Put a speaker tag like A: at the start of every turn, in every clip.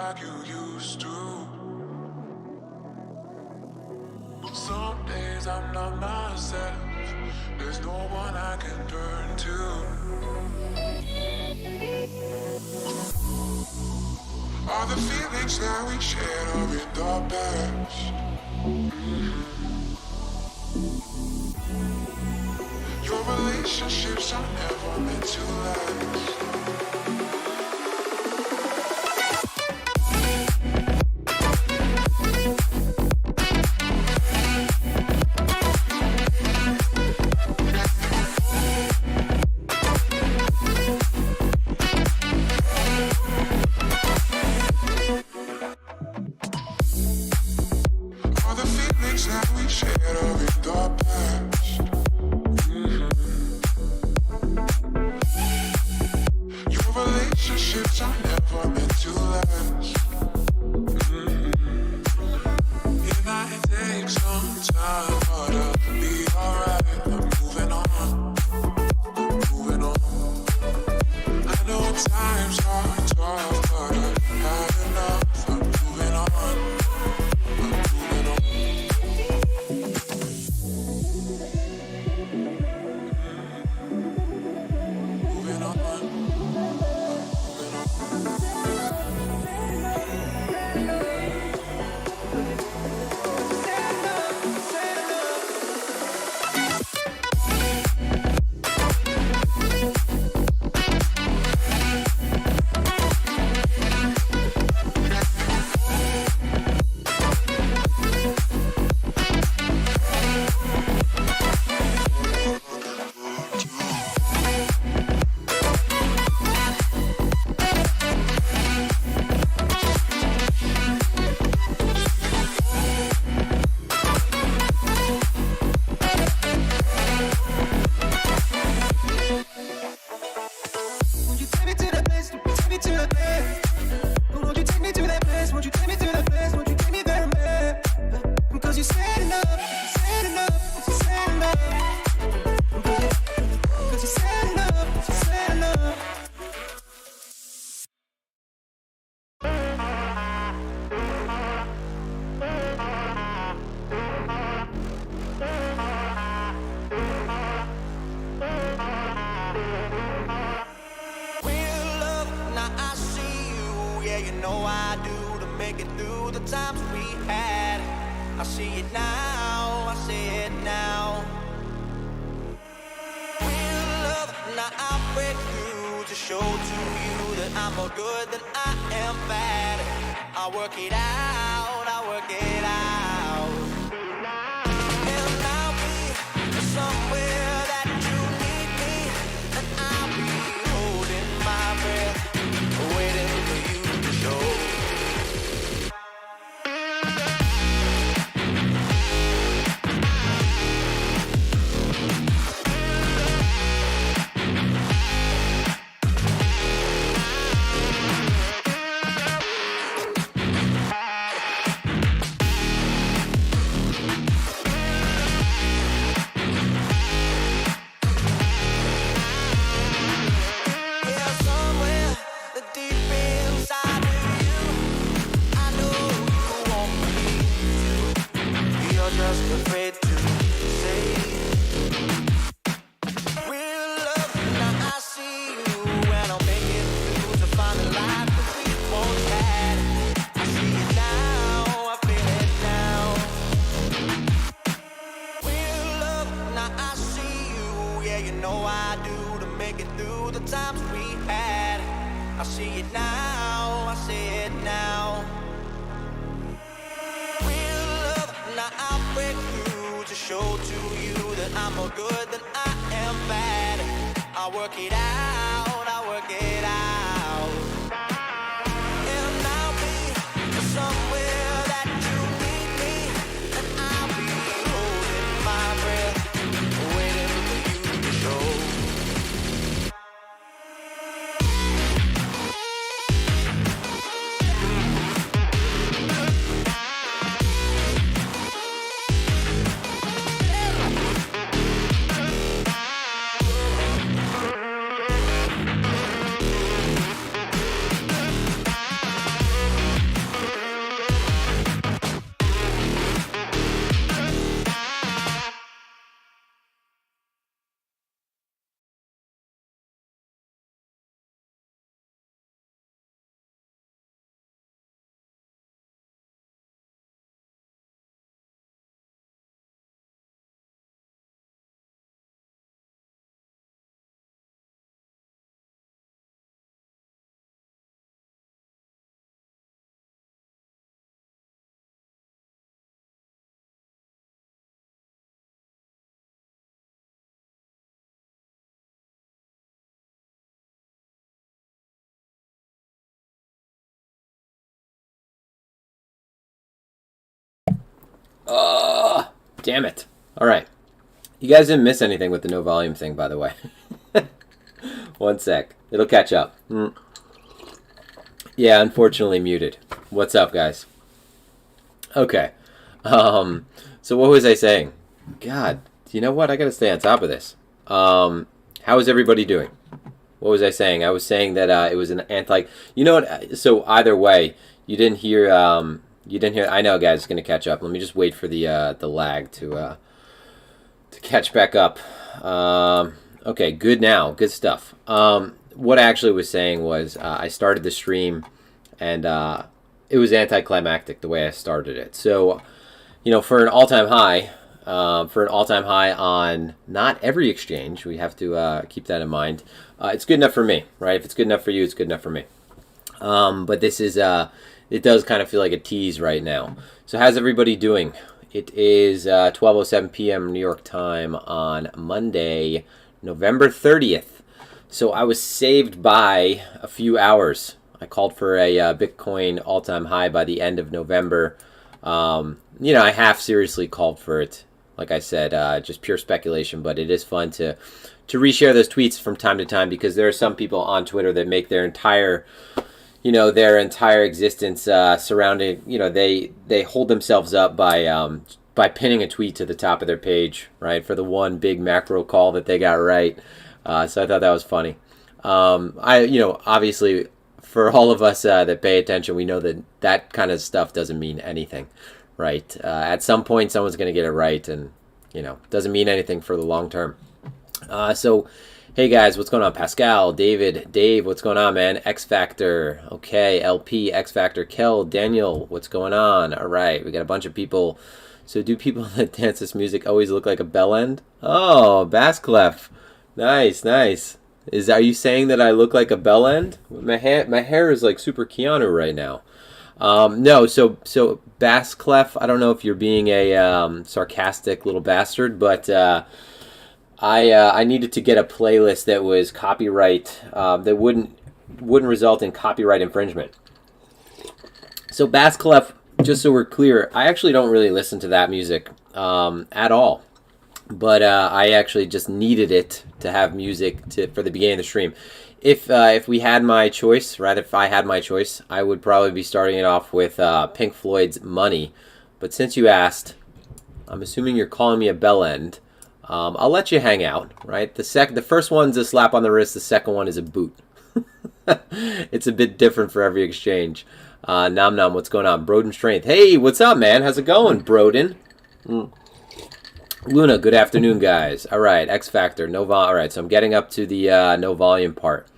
A: like you used to. Some days I'm not myself. There's no one I can turn to. All the feelings that we shared are in the past. Your relationships are never meant to last.
B: Oh, damn it. All right. You guys didn't miss anything with the no volume thing, by the way. One sec. It'll catch up. Yeah, unfortunately muted. What's up, guys? Okay. So what was I saying? God, you know what? I gotta stay on top of this. How is everybody doing? What was I saying? I was saying that it was an anti. You know what? So either way, you didn't hear. You didn't hear. I know, guys. It's gonna catch up. Let me just wait for the lag to catch back up. Okay, good now. Good stuff. What I actually was saying was I started the stream, and it was anticlimactic the way I started it. So, you know, for an all-time high. On not every exchange. We have to keep that in mind. It's good enough for me, right? If it's good enough for you, it's good enough for me. But this is, it does kind of feel like a tease right now. So how's everybody doing? It is 12:07 p.m. New York time on Monday, November 30th. So I was saved by a few hours. I called for a Bitcoin all-time high by the end of November. You know, I half seriously called for it. Like I said, just pure speculation, but it is fun to reshare those tweets from time to time because there are some people on Twitter that make their entire existence surrounding, you know, they hold themselves up by pinning a tweet to the top of their page, right, for the one big macro call that they got right. So I thought that was funny. You know, obviously for all of us that pay attention, we know that that kind of stuff doesn't mean anything. Right. At some point, someone's going to get it right, and you know, doesn't mean anything for the long term. So, hey guys, what's going on? Pascal, David, Dave, what's going on, man? X Factor, okay, LP, X Factor, Kel, Daniel, what's going on? All right, we got a bunch of people. So, do people that dance this music always look like a bell end? Oh, bass clef, nice, nice. Are you saying that I look like a bell end? My hair is like super Keanu right now. No, so bass clef, I don't know if you're being a sarcastic little bastard, but I needed to get a playlist that was copyright, that wouldn't result in copyright infringement. So bass clef, just so we're clear, I actually don't really listen to that music at all. But I actually just needed it to have music for the beginning of the stream. If we had my choice, right? If I had my choice, I would probably be starting it off with Pink Floyd's "Money." But since you asked, I'm assuming you're calling me a bell end. I'll let you hang out, right? The first one's a slap on the wrist. The second one is a boot. It's a bit different for every exchange. Nom nom, what's going on? Broden Strength. Hey, what's up, man? How's it going, Broden? Luna, good afternoon, guys. All right, X Factor, no volume. All right, so I'm getting up to the no volume part.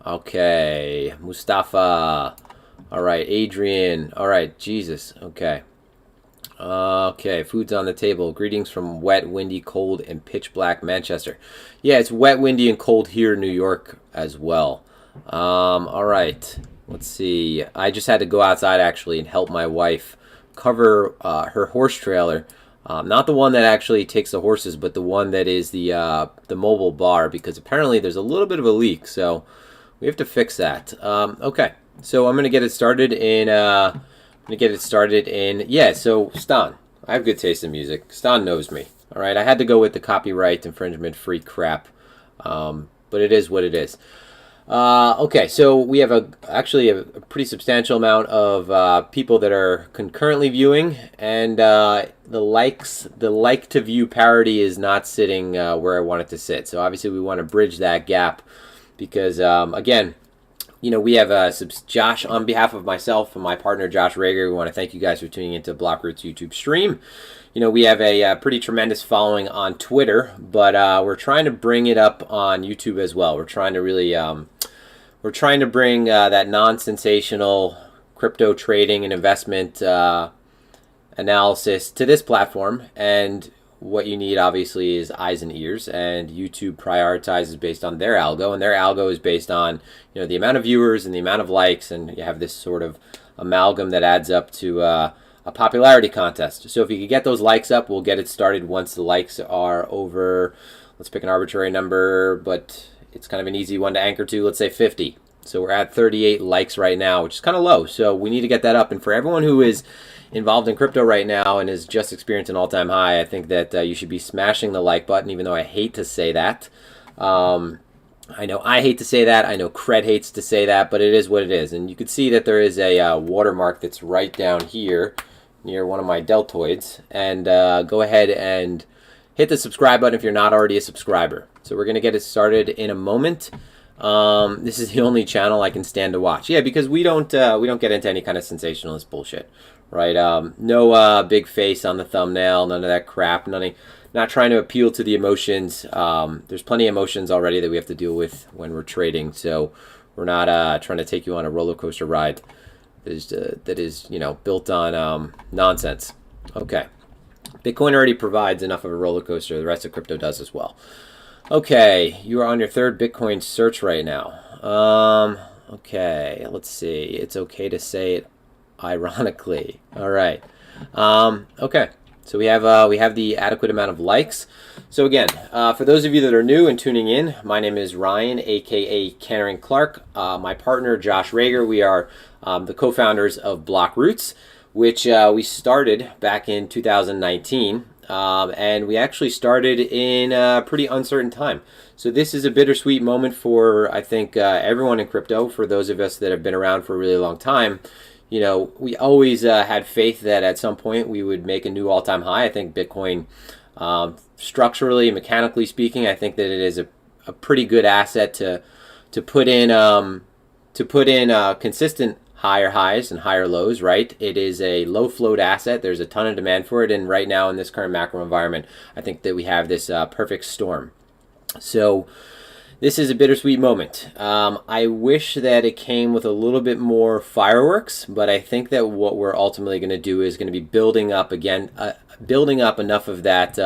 B: Okay, Mustafa. All right, Adrian. All right, Jesus. Okay. Okay, food's on the table. Greetings from wet, windy, cold, and pitch black Manchester. Yeah, it's wet, windy, and cold here in New York as well. All right, let's see. I just had to go outside actually and help my wife cover her horse trailer. Not the one that actually takes the horses, but the one that is the mobile bar, because apparently there's a little bit of a leak, so we have to fix that. Okay, so I'm gonna get it started in. Yeah. So Stan, I have good taste in music. Stan knows me. All right, I had to go with the copyright infringement-free crap, but it is what it is. Okay, so we have actually a pretty substantial amount of people that are concurrently viewing, and the like to view parity is not sitting where I want it to sit. So obviously we want to bridge that gap because again, you know, we have Josh, on behalf of myself and my partner Josh Rager. We want to thank you guys for tuning into BlockRoots YouTube stream. You know, we have a pretty tremendous following on Twitter, but we're trying to bring it up on YouTube as well. We're trying to really, bring that non-sensational crypto trading and investment analysis to this platform. And what you need, obviously, is eyes and ears. And YouTube prioritizes based on their algo, and their algo is based on, you know, the amount of viewers and the amount of likes, and you have this sort of amalgam that adds up to a popularity contest. So if you could get those likes up, we'll get it started once the likes are over. Let's pick an arbitrary number, but it's kind of an easy one to anchor to. Let's say 50. So we're at 38 likes right now, which is kind of low. So we need to get that up. And for everyone who is involved in crypto right now and has just experienced an all-time high, I think that you should be smashing the like button, even though I hate to say that. I know I hate to say that. I know Cred hates to say that, but it is what it is. And you can see that there is a watermark that's right down here near one of my deltoids. And go ahead and hit the subscribe button if you're not already a subscriber. So we're going to get it started in a moment. This is the only channel I can stand to watch. Yeah, because we don't get into any kind of sensationalist bullshit, right? No big face on the thumbnail, none of that crap, not trying to appeal to the emotions. There's plenty of emotions already that we have to deal with when we're trading, so we're not trying to take you on a roller coaster ride that is built on nonsense. Okay, Bitcoin already provides enough of a roller coaster. The rest of crypto does as well. Okay, you are on your third Bitcoin search right now. Okay, let's see. It's okay to say it ironically. All right. Okay. So we have the adequate amount of likes. So again, for those of you that are new and tuning in, my name is Ryan, aka Karen Clark. My partner Josh Rager. We are the co-founders of BlockRoots, which we started back in 2019, and we actually started in a pretty uncertain time. So this is a bittersweet moment for I think everyone in crypto. For those of us that have been around for a really long time. We always had faith that at some point we would make a new all-time high. I think Bitcoin, structurally, mechanically speaking, I think that it is a pretty good asset to put in consistent higher highs and higher lows. Right? It is a low float asset. There's a ton of demand for it, and right now in this current macro environment, I think that we have this perfect storm. So. This is a bittersweet moment. I wish that it came with a little bit more fireworks, but I think that what we're ultimately going to do is going to be building up enough of that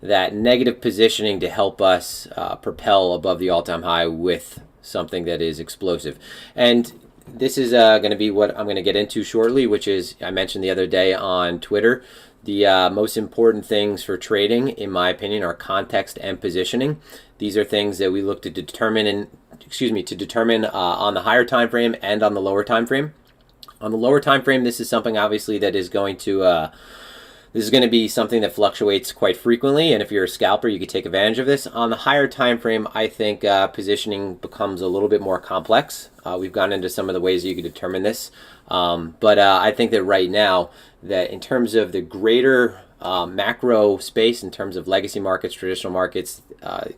B: negative positioning to help us propel above the all-time high with something that is explosive. And this is going to be what I'm going to get into shortly, which is, I mentioned the other day on Twitter, the most important things for trading, in my opinion, are context and positioning. These are things that we look to determine on the higher time frame and on the lower time frame. On the lower time frame, this is something obviously that is going to be something that fluctuates quite frequently, and if you're a scalper, you could take advantage of this. On the higher time frame, I think positioning becomes a little bit more complex. We've gone into some of the ways that you could determine this, but I think that right now, that in terms of the greater macro space, in terms of legacy markets, traditional markets,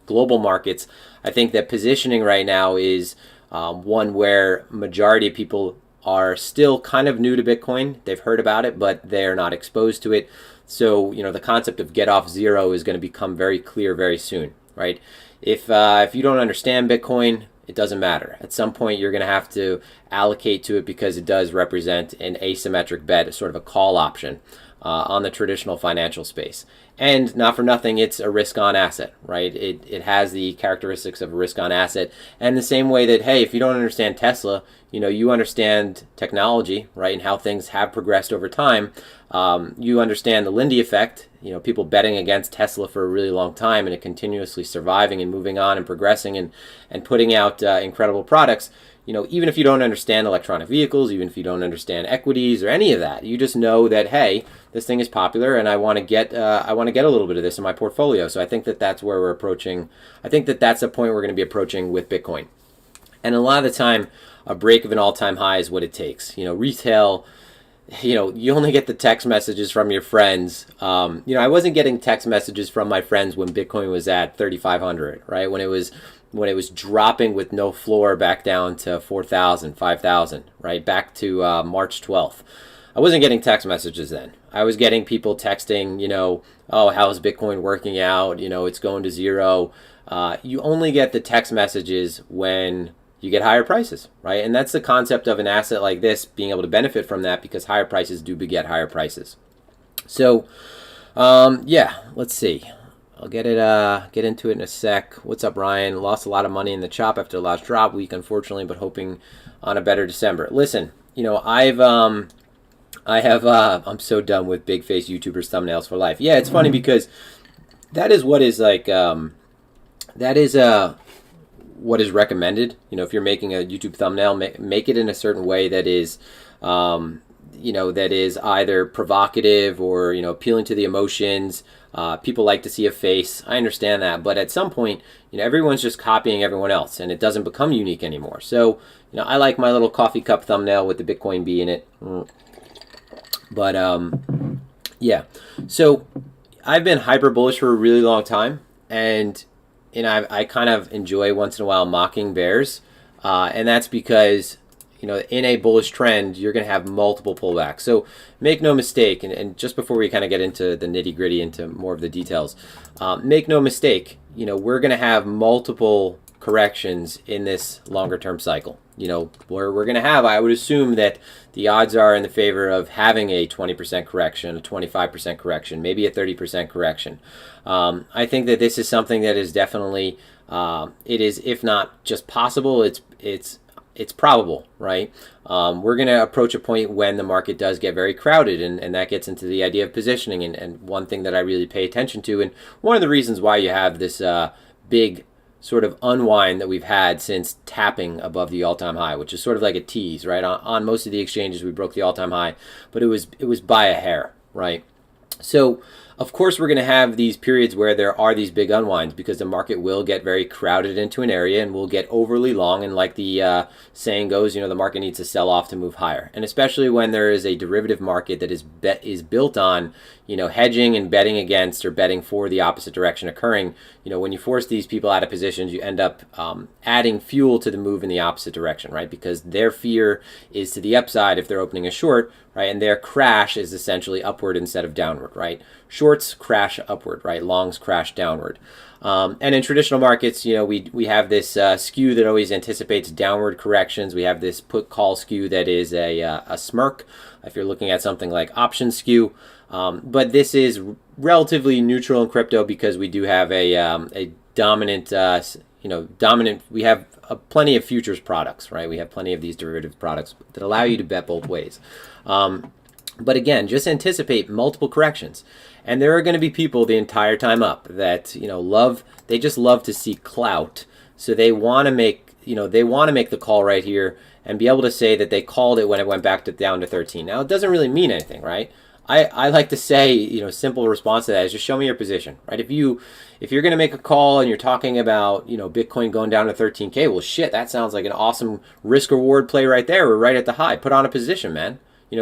B: global markets, I think that positioning right now is one where majority of people are still kind of new to Bitcoin. They've heard about it, but they're not exposed to it. So, the concept of get off zero is going to become very clear very soon, right? If you don't understand Bitcoin, it doesn't matter. At some point, you're going to have to allocate to it because it does represent an asymmetric bet, sort of a call option on the traditional financial space. And not for nothing, it's a risk-on asset, right? It has the characteristics of a risk-on asset. And the same way that, hey, if you don't understand Tesla, you understand technology, right, and how things have progressed over time. You understand the Lindy effect, people betting against Tesla for a really long time and it continuously surviving and moving on and progressing and putting out incredible products. Even if you don't understand electronic vehicles, even if you don't understand equities or any of that, you just know that, hey, this thing is popular and I want to get a little bit of this in my portfolio. So I think that that's where we're approaching. I think that that's a point we're going to be approaching with Bitcoin. And a lot of the time, a break of an all-time high is what it takes. Retail, you only get the text messages from your friends. I wasn't getting text messages from my friends when Bitcoin was at 3,500, right? When it was dropping with no floor back down to 4,000, 5,000, right? Back to March 12th. I wasn't getting text messages then. I was getting people texting, oh, how's Bitcoin working out? It's going to zero. You only get the text messages when you get higher prices, right? And that's the concept of an asset like this being able to benefit from that, because higher prices do beget higher prices. So, let's see. I'll get into it in a sec. What's up, Ryan? Lost a lot of money in the chop after the last drop week, unfortunately, but hoping on a better December. Listen, I'm so done with big face YouTubers thumbnails for life. Yeah, it's funny because that is what is like, what is recommended. If you're making a YouTube thumbnail, make it in a certain way that is, that is either provocative or, appealing to the emotions. People like to see a face. I understand that. But at some point, everyone's just copying everyone else and it doesn't become unique anymore. So, I like my little coffee cup thumbnail with the Bitcoin bee in it. But, yeah. So I've been hyper bullish for a really long time. And I kind of enjoy once in a while mocking bears. And that's because, in a bullish trend, you're going to have multiple pullbacks. So make no mistake, and just before we kind of get into the nitty gritty, into more of the details, make no mistake, we're going to have multiple corrections in this longer term cycle. Where we're going to have, I would assume that the odds are in the favor of having a 20% correction, a 25% correction, maybe a 30% correction. I think that this is something that is definitely, it is, if not just possible, it's probable, right? We're going to approach a point when the market does get very crowded, and that gets into the idea of positioning, and one thing that I really pay attention to, and one of the reasons why you have this big sort of unwind that we've had since tapping above the all-time high, which is sort of like a tease, right? On most of the exchanges, we broke the all-time high, but it was by a hair, right? So, of course, we're going to have these periods where there are these big unwinds because the market will get very crowded into an area and will get overly long. And like the saying goes, the market needs to sell off to move higher. And especially when there is a derivative market that is built on, hedging and betting against or betting for the opposite direction occurring, when you force these people out of positions, you end up adding fuel to the move in the opposite direction, right? Because their fear is to the upside if they're opening a short, right? And their crash is essentially upward instead of downward, right? Shorts crash upward, right? Longs crash downward. And in traditional markets, we have this skew that always anticipates downward corrections. We have this put-call skew that is a smirk, if you're looking at something like option skew. But this is relatively neutral in crypto because we do have a dominant, we have plenty of futures products, right? We have plenty of these derivative products that allow you to bet both ways. But again, just anticipate multiple corrections. And there are going to be people the entire time up that, they just love to see clout. So they want to make, the call right here and be able to say that they called it when it went back down to 13. Now, it doesn't really mean anything, right? I like to say, simple response to that is just show me your position, right? If you're going to make a call and you're talking about, Bitcoin going down to 13K, well, shit, that sounds like an awesome risk reward play right there. We're right at the high. Put on a position, man.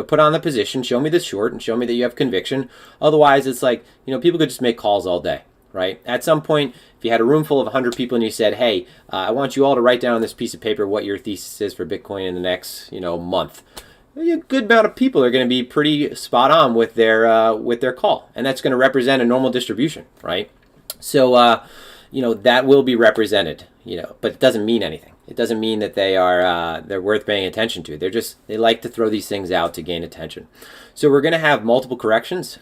B: Put on the position, show me the short, and show me that you have conviction. Otherwise, it's like, people could just make calls all day, right? At some point, if you had a room full of 100 people and you said, hey, I want you all to write down on this piece of paper what your thesis is for Bitcoin in the next, month. A good amount of people are going to be pretty spot on with their call, and that's going to represent a normal distribution, right? So, that will be represented, but it doesn't mean anything. It doesn't mean that they're worth paying attention to. They like to throw these things out to gain attention. So we're going to have multiple corrections.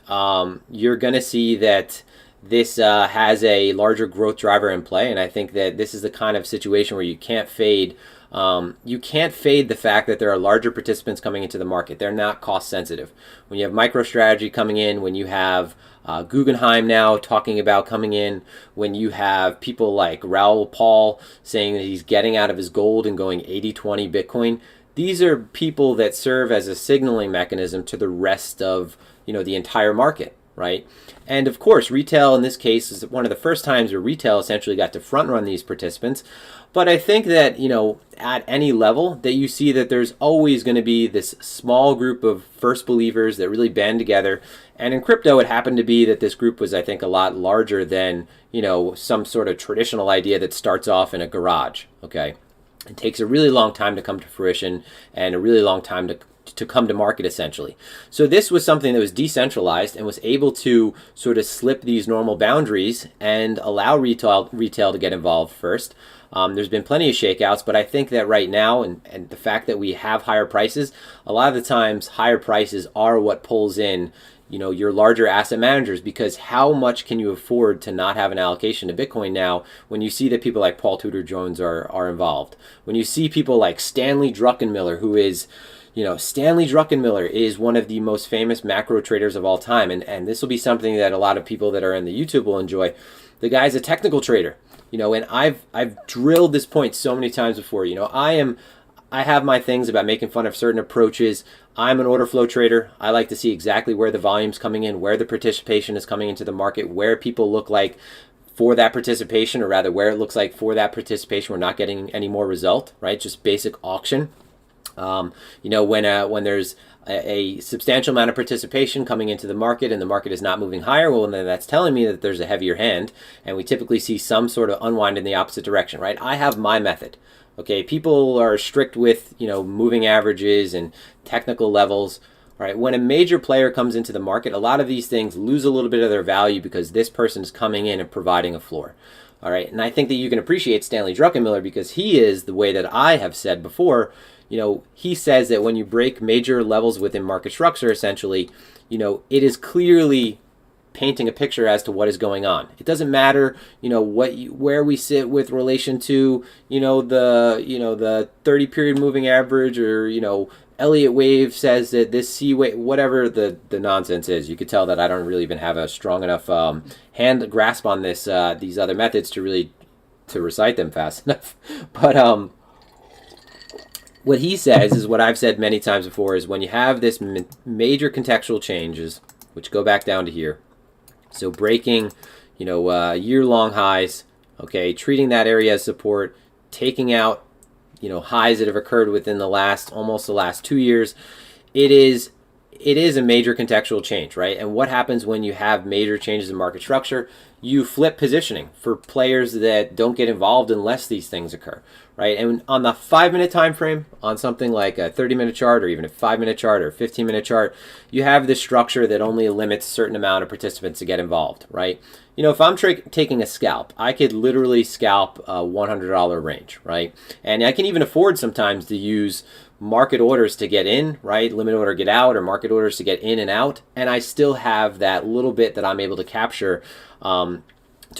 B: You're going to see that this has a larger growth driver in play, and I think that this is the kind of situation where you can't fade. You can't fade the fact that there are larger participants coming into the market. They're not cost sensitive. When you have MicroStrategy coming in, when you have Guggenheim now talking about coming in, when you have people like Raoul Paul saying that he's getting out of his gold and going 80-20 Bitcoin, these are people that serve as a signaling mechanism to the rest of the entire market, right? And of course, retail in this case is one of the first times where retail essentially got to front run these participants. But I think that, at any level that you see that there's always going to be this small group of first believers that really band together. And in crypto, it happened to be that this group was, I think, a lot larger than, some sort of traditional idea that starts off in a garage, okay? It takes a really long time to come to fruition and a really long time to come to market, essentially. So this was something that was decentralized and was able to sort of slip these normal boundaries and allow retail to get involved first. There's been plenty of shakeouts, but I think that right now, and the fact that we have higher prices, a lot of the times higher prices are what pulls in your larger asset managers, because how much can you afford to not have an allocation to Bitcoin now when you see that people like Paul Tudor Jones are involved? When you see people like Stanley Druckenmiller, who is, Stanley Druckenmiller is one of the most famous macro traders of all time, and this will be something that a lot of people that are in the YouTube will enjoy. The guy's a technical trader. And I've drilled this point so many times before. I have my things about making fun of certain approaches. I'm an order flow trader. I like to see exactly where the volume's coming in, where the participation is coming into the market, where people look like for that participation, or rather where it looks like for that participation we're not getting any more result, right? Just basic auction. When there's a substantial amount of participation coming into the market and the market is not moving higher, well, then that's telling me that there's a heavier hand, and we typically see some sort of unwind in the opposite direction, right? I have my method. Okay, people are strict with, moving averages and technical levels. All right, when a major player comes into the market, a lot of these things lose a little bit of their value because this person is coming in and providing a floor. All right, and I think that you can appreciate Stanley Druckenmiller because he is, the way that I have said before, he says that when you break major levels within market structure, essentially, it is clearly painting a picture as to what is going on. It doesn't matter, where we sit with relation to, the 30 period moving average, or, Elliott wave says that this C wave, whatever the nonsense is. You could tell that I don't really even have a strong enough hand grasp on this, these other methods to recite them fast enough. But what he says is what I've said many times before, is when you have this major contextual changes, which go back down to here. So breaking, year-long highs, okay, treating that area as support, taking out, highs that have occurred within almost the last 2 years. It is a major contextual change, right? And what happens when you have major changes in market structure? You flip positioning for players that don't get involved unless these things occur, right? And on the 5-minute time frame, on something like a 30-minute chart, or even a 5-minute chart or a 15-minute chart, you have this structure that only limits a certain amount of participants to get involved, right? If I'm taking a scalp, I could literally scalp a $100 range, right? And I can even afford sometimes to use market orders to get in, right? Limit order get out, or market orders to get in and out. And I still have that little bit that I'm able to capture to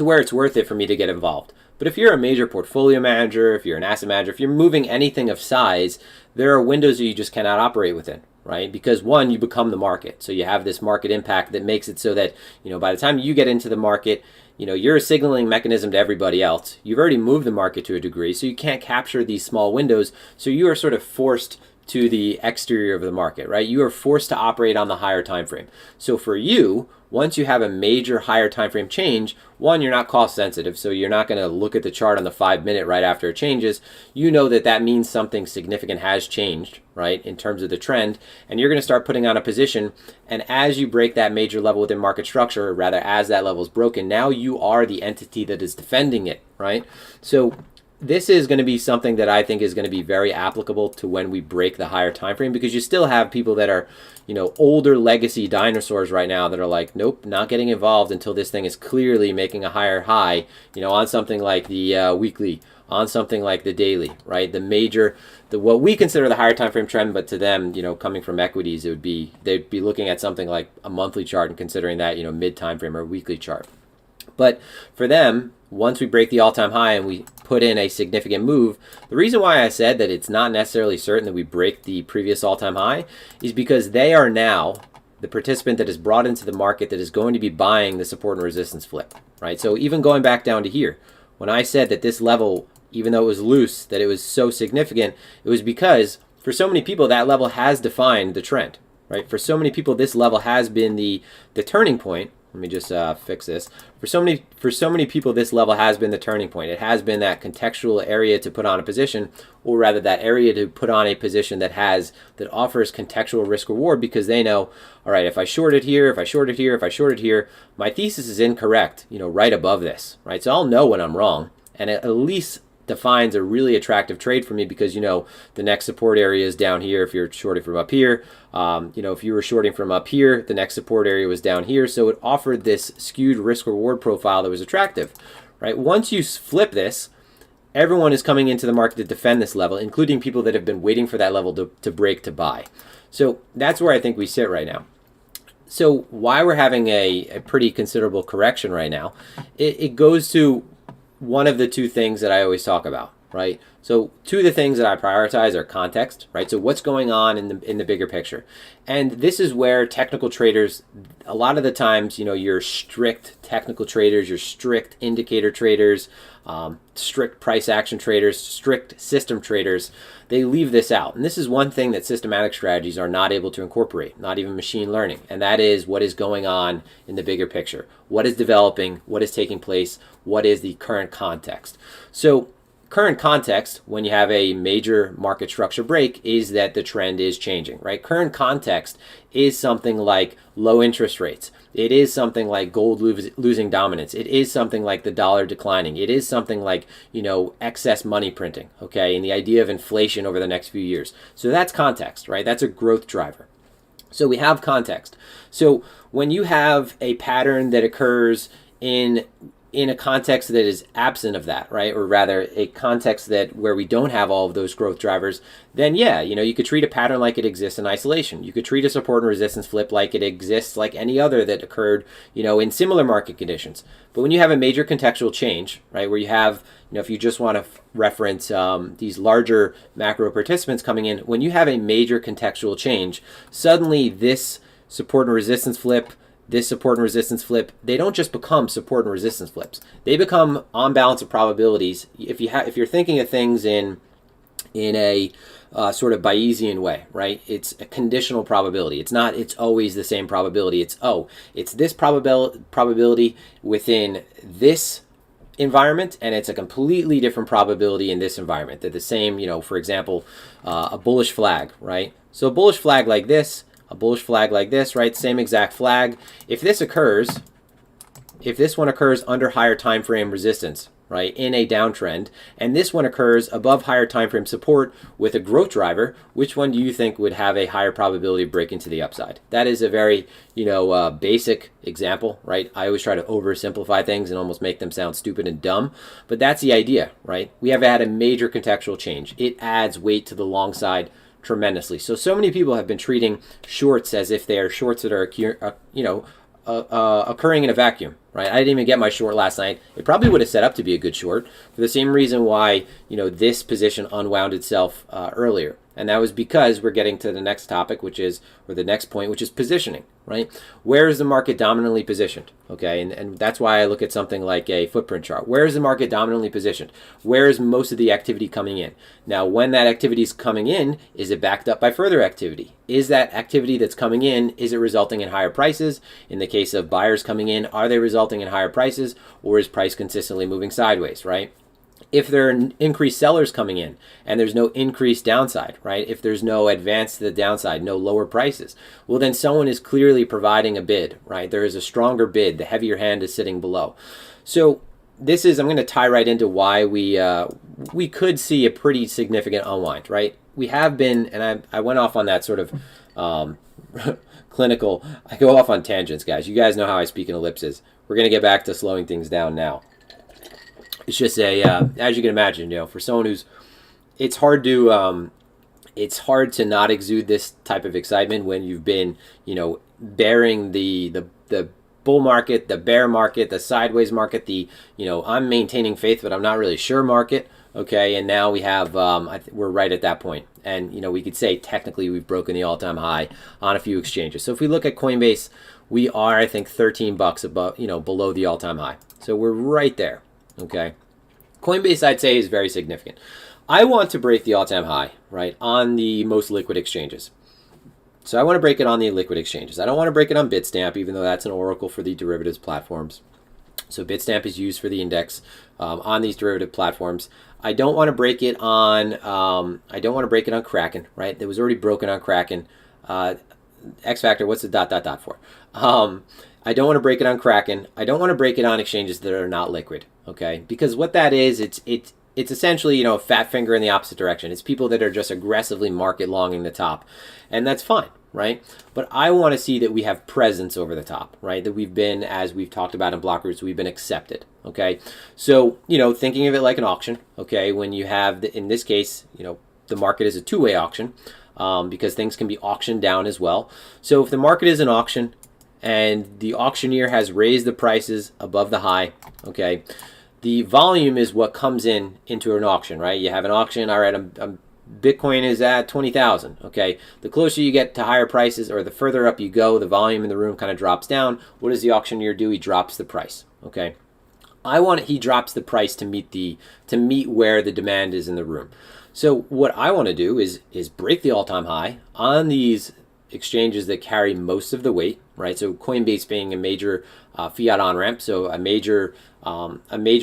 B: where it's worth it for me to get involved. But if you're a major portfolio manager, if you're an asset manager, if you're moving anything of size, there are windows that you just cannot operate within, right? Because one, you become the market. So you have this market impact that makes it so that, by the time you get into the market, you're a signaling mechanism to everybody else. You've already moved the market to a degree, so you can't capture these small windows. So you are sort of forced to the exterior of the market, right? You are forced to operate on the higher time frame. So for you, once you have a major higher time frame change, one, you're not cost sensitive, so you're not going to look at the chart on the 5-minute right after it changes. You know that means something significant has changed, right, in terms of the trend, and you're going to start putting on a position. And as you break that major level within market structure, or rather as that level is broken, now you are the entity that is defending it, right? So this is going to be something that I think is going to be very applicable to when we break the higher time frame, because you still have people that are, older legacy dinosaurs right now that are like, nope, not getting involved until this thing is clearly making a higher high, on something like the weekly, on something like the daily, right? What we consider the higher time frame trend, but to them, coming from equities, they'd be looking at something like a monthly chart and considering that, mid time frame or weekly chart. But for them, once we break the all-time high and we put in a significant move, the reason why I said that it's not necessarily certain that we break the previous all-time high is because they are now the participant that is brought into the market that is going to be buying the support and resistance flip, right? So even going back down to here, when I said that this level, even though it was loose, that it was so significant, it was because for so many people that level has defined the trend, right? For so many people, this level has been the turning point. Let me just fix this. For so many people, this level has been the turning point. It has been that contextual area to put on a position, or rather that area to put on a position that offers contextual risk reward, because they know, all right, if I short it here, if I short it here, if I short it here, my thesis is incorrect, right above this, right? So I'll know when I'm wrong, and it at least defines a really attractive trade for me, because the next support area is down here if you're shorting from up here. If you were shorting from up here, the next support area was down here. So it offered this skewed risk reward profile that was attractive, right? Once you flip this, everyone is coming into the market to defend this level, including people that have been waiting for that level to break to buy. So that's where I think we sit right now. So why we're having a pretty considerable correction right now, it goes to one of the two things that I always talk about, right? So two of the things that I prioritize are context, right? So what's going on in the bigger picture. And this is where technical traders, a lot of the times, your strict technical traders, your strict indicator traders, strict price action traders, strict system traders, they leave this out. And this is one thing that systematic strategies are not able to incorporate, not even machine learning. And that is what is going on in the bigger picture. What is developing? What is taking place? What is the current context? So current context, when you have a major market structure break, is that the trend is changing, right? Current context is something like low interest rates. It is something like gold losing dominance. It is something like the dollar declining. It is something like, excess money printing, okay? And the idea of inflation over the next few years. So that's context, right? That's a growth driver. So we have context. So when you have a pattern that occurs in a context that is absent of that, right? Or rather a context where we don't have all of those growth drivers, then yeah, you could treat a pattern like it exists in isolation. You could treat a support and resistance flip like it exists like any other that occurred, in similar market conditions. But when you have a major contextual change, right, where you have, if you just want to reference these larger macro participants coming in, when you have a major contextual change, suddenly this support and resistance flip, this support and resistance flip, they don't just become support and resistance flips. They become on balance of probabilities. If you're thinking of things in a sort of Bayesian way, right? It's a conditional probability. It's always the same probability. It's this probability within this environment, and it's a completely different probability in this environment. They're the same, for example, a bullish flag, right? So a bullish flag like this, a bullish flag like this, right? Same exact flag. If this one occurs under higher time frame resistance, right, in a downtrend, and this one occurs above higher time frame support with a growth driver, which one do you think would have a higher probability of breaking to the upside? That is a very, basic example, right? I always try to oversimplify things and almost make them sound stupid and dumb, but that's the idea, right? We have had a major contextual change. It adds weight to the long side tremendously. So many people have been treating shorts as if they are shorts that are, occurring in a vacuum, right? I didn't even get my short last night. It probably would have set up to be a good short for the same reason why, this position unwound itself earlier. And that was because we're getting to the next topic, or the next point, which is positioning, right? Where is the market dominantly positioned? Okay, and that's why I look at something like a footprint chart. Where is the market dominantly positioned? Where is most of the activity coming in? Now, when that activity is coming in, is it backed up by further activity? Is that activity that's coming in, is it resulting in higher prices? In the case of buyers coming in, are they resulting in higher prices, or is price consistently moving sideways, right? If there are increased sellers coming in and there's no increased downside, right? If there's no advance to the downside, no lower prices, well, then someone is clearly providing a bid, right? There is a stronger bid. The heavier hand is sitting below. So I'm going to tie right into why we could see a pretty significant unwind, right? We have been, and I went off on that sort of clinical, I go off on tangents, guys. You guys know how I speak in ellipses. We're going to get back to slowing things down now. It's just as you can imagine, for someone it's hard to not exude this type of excitement when you've been, bearing the bull market, the bear market, the sideways market, I'm maintaining faith, but I'm not really sure market. Okay. And now we have, we're right at that point. And, we could say technically we've broken the all-time high on a few exchanges. So if we look at Coinbase, we are, I think, $13 above, below the all-time high. So we're right there. Okay. Coinbase, I'd say, is very significant. I want to break the all-time high, right, on the most liquid exchanges. So I want to break it on the liquid exchanges. I don't want to break it on Bitstamp, even though that's an oracle for the derivatives platforms. So Bitstamp is used for the index on these derivative platforms. I don't want to break it on. I don't want to break it on Kraken, right? It was already broken on Kraken. X factor. What's the ... for? I don't want to break it on Kraken. I don't want to break it on exchanges that are not liquid. Okay, because what that is, it's essentially a fat finger in the opposite direction. It's people that are just aggressively market longing the top, and that's fine, right? But I want to see that we have presence over the top, right? That we've been, as we've talked about in BlockRoots, we've been accepted. Okay, so thinking of it like an auction. Okay, when you have in this case, the market is a two-way auction because things can be auctioned down as well. So if the market is an auction and the auctioneer has raised the prices above the high, okay, The volume is what comes into an auction, right? You have an auction. All right, Bitcoin is at 20,000. Okay, the closer you get to higher prices, or the further up you go, the volume in the room kind of drops down. What does the auctioneer do? He drops the price. Okay, he drops the price to meet where the demand is in the room. So what I want to do is break the all-time high on these exchanges that carry most of the weight, right? So Coinbase being a major fiat on-ramp, so a major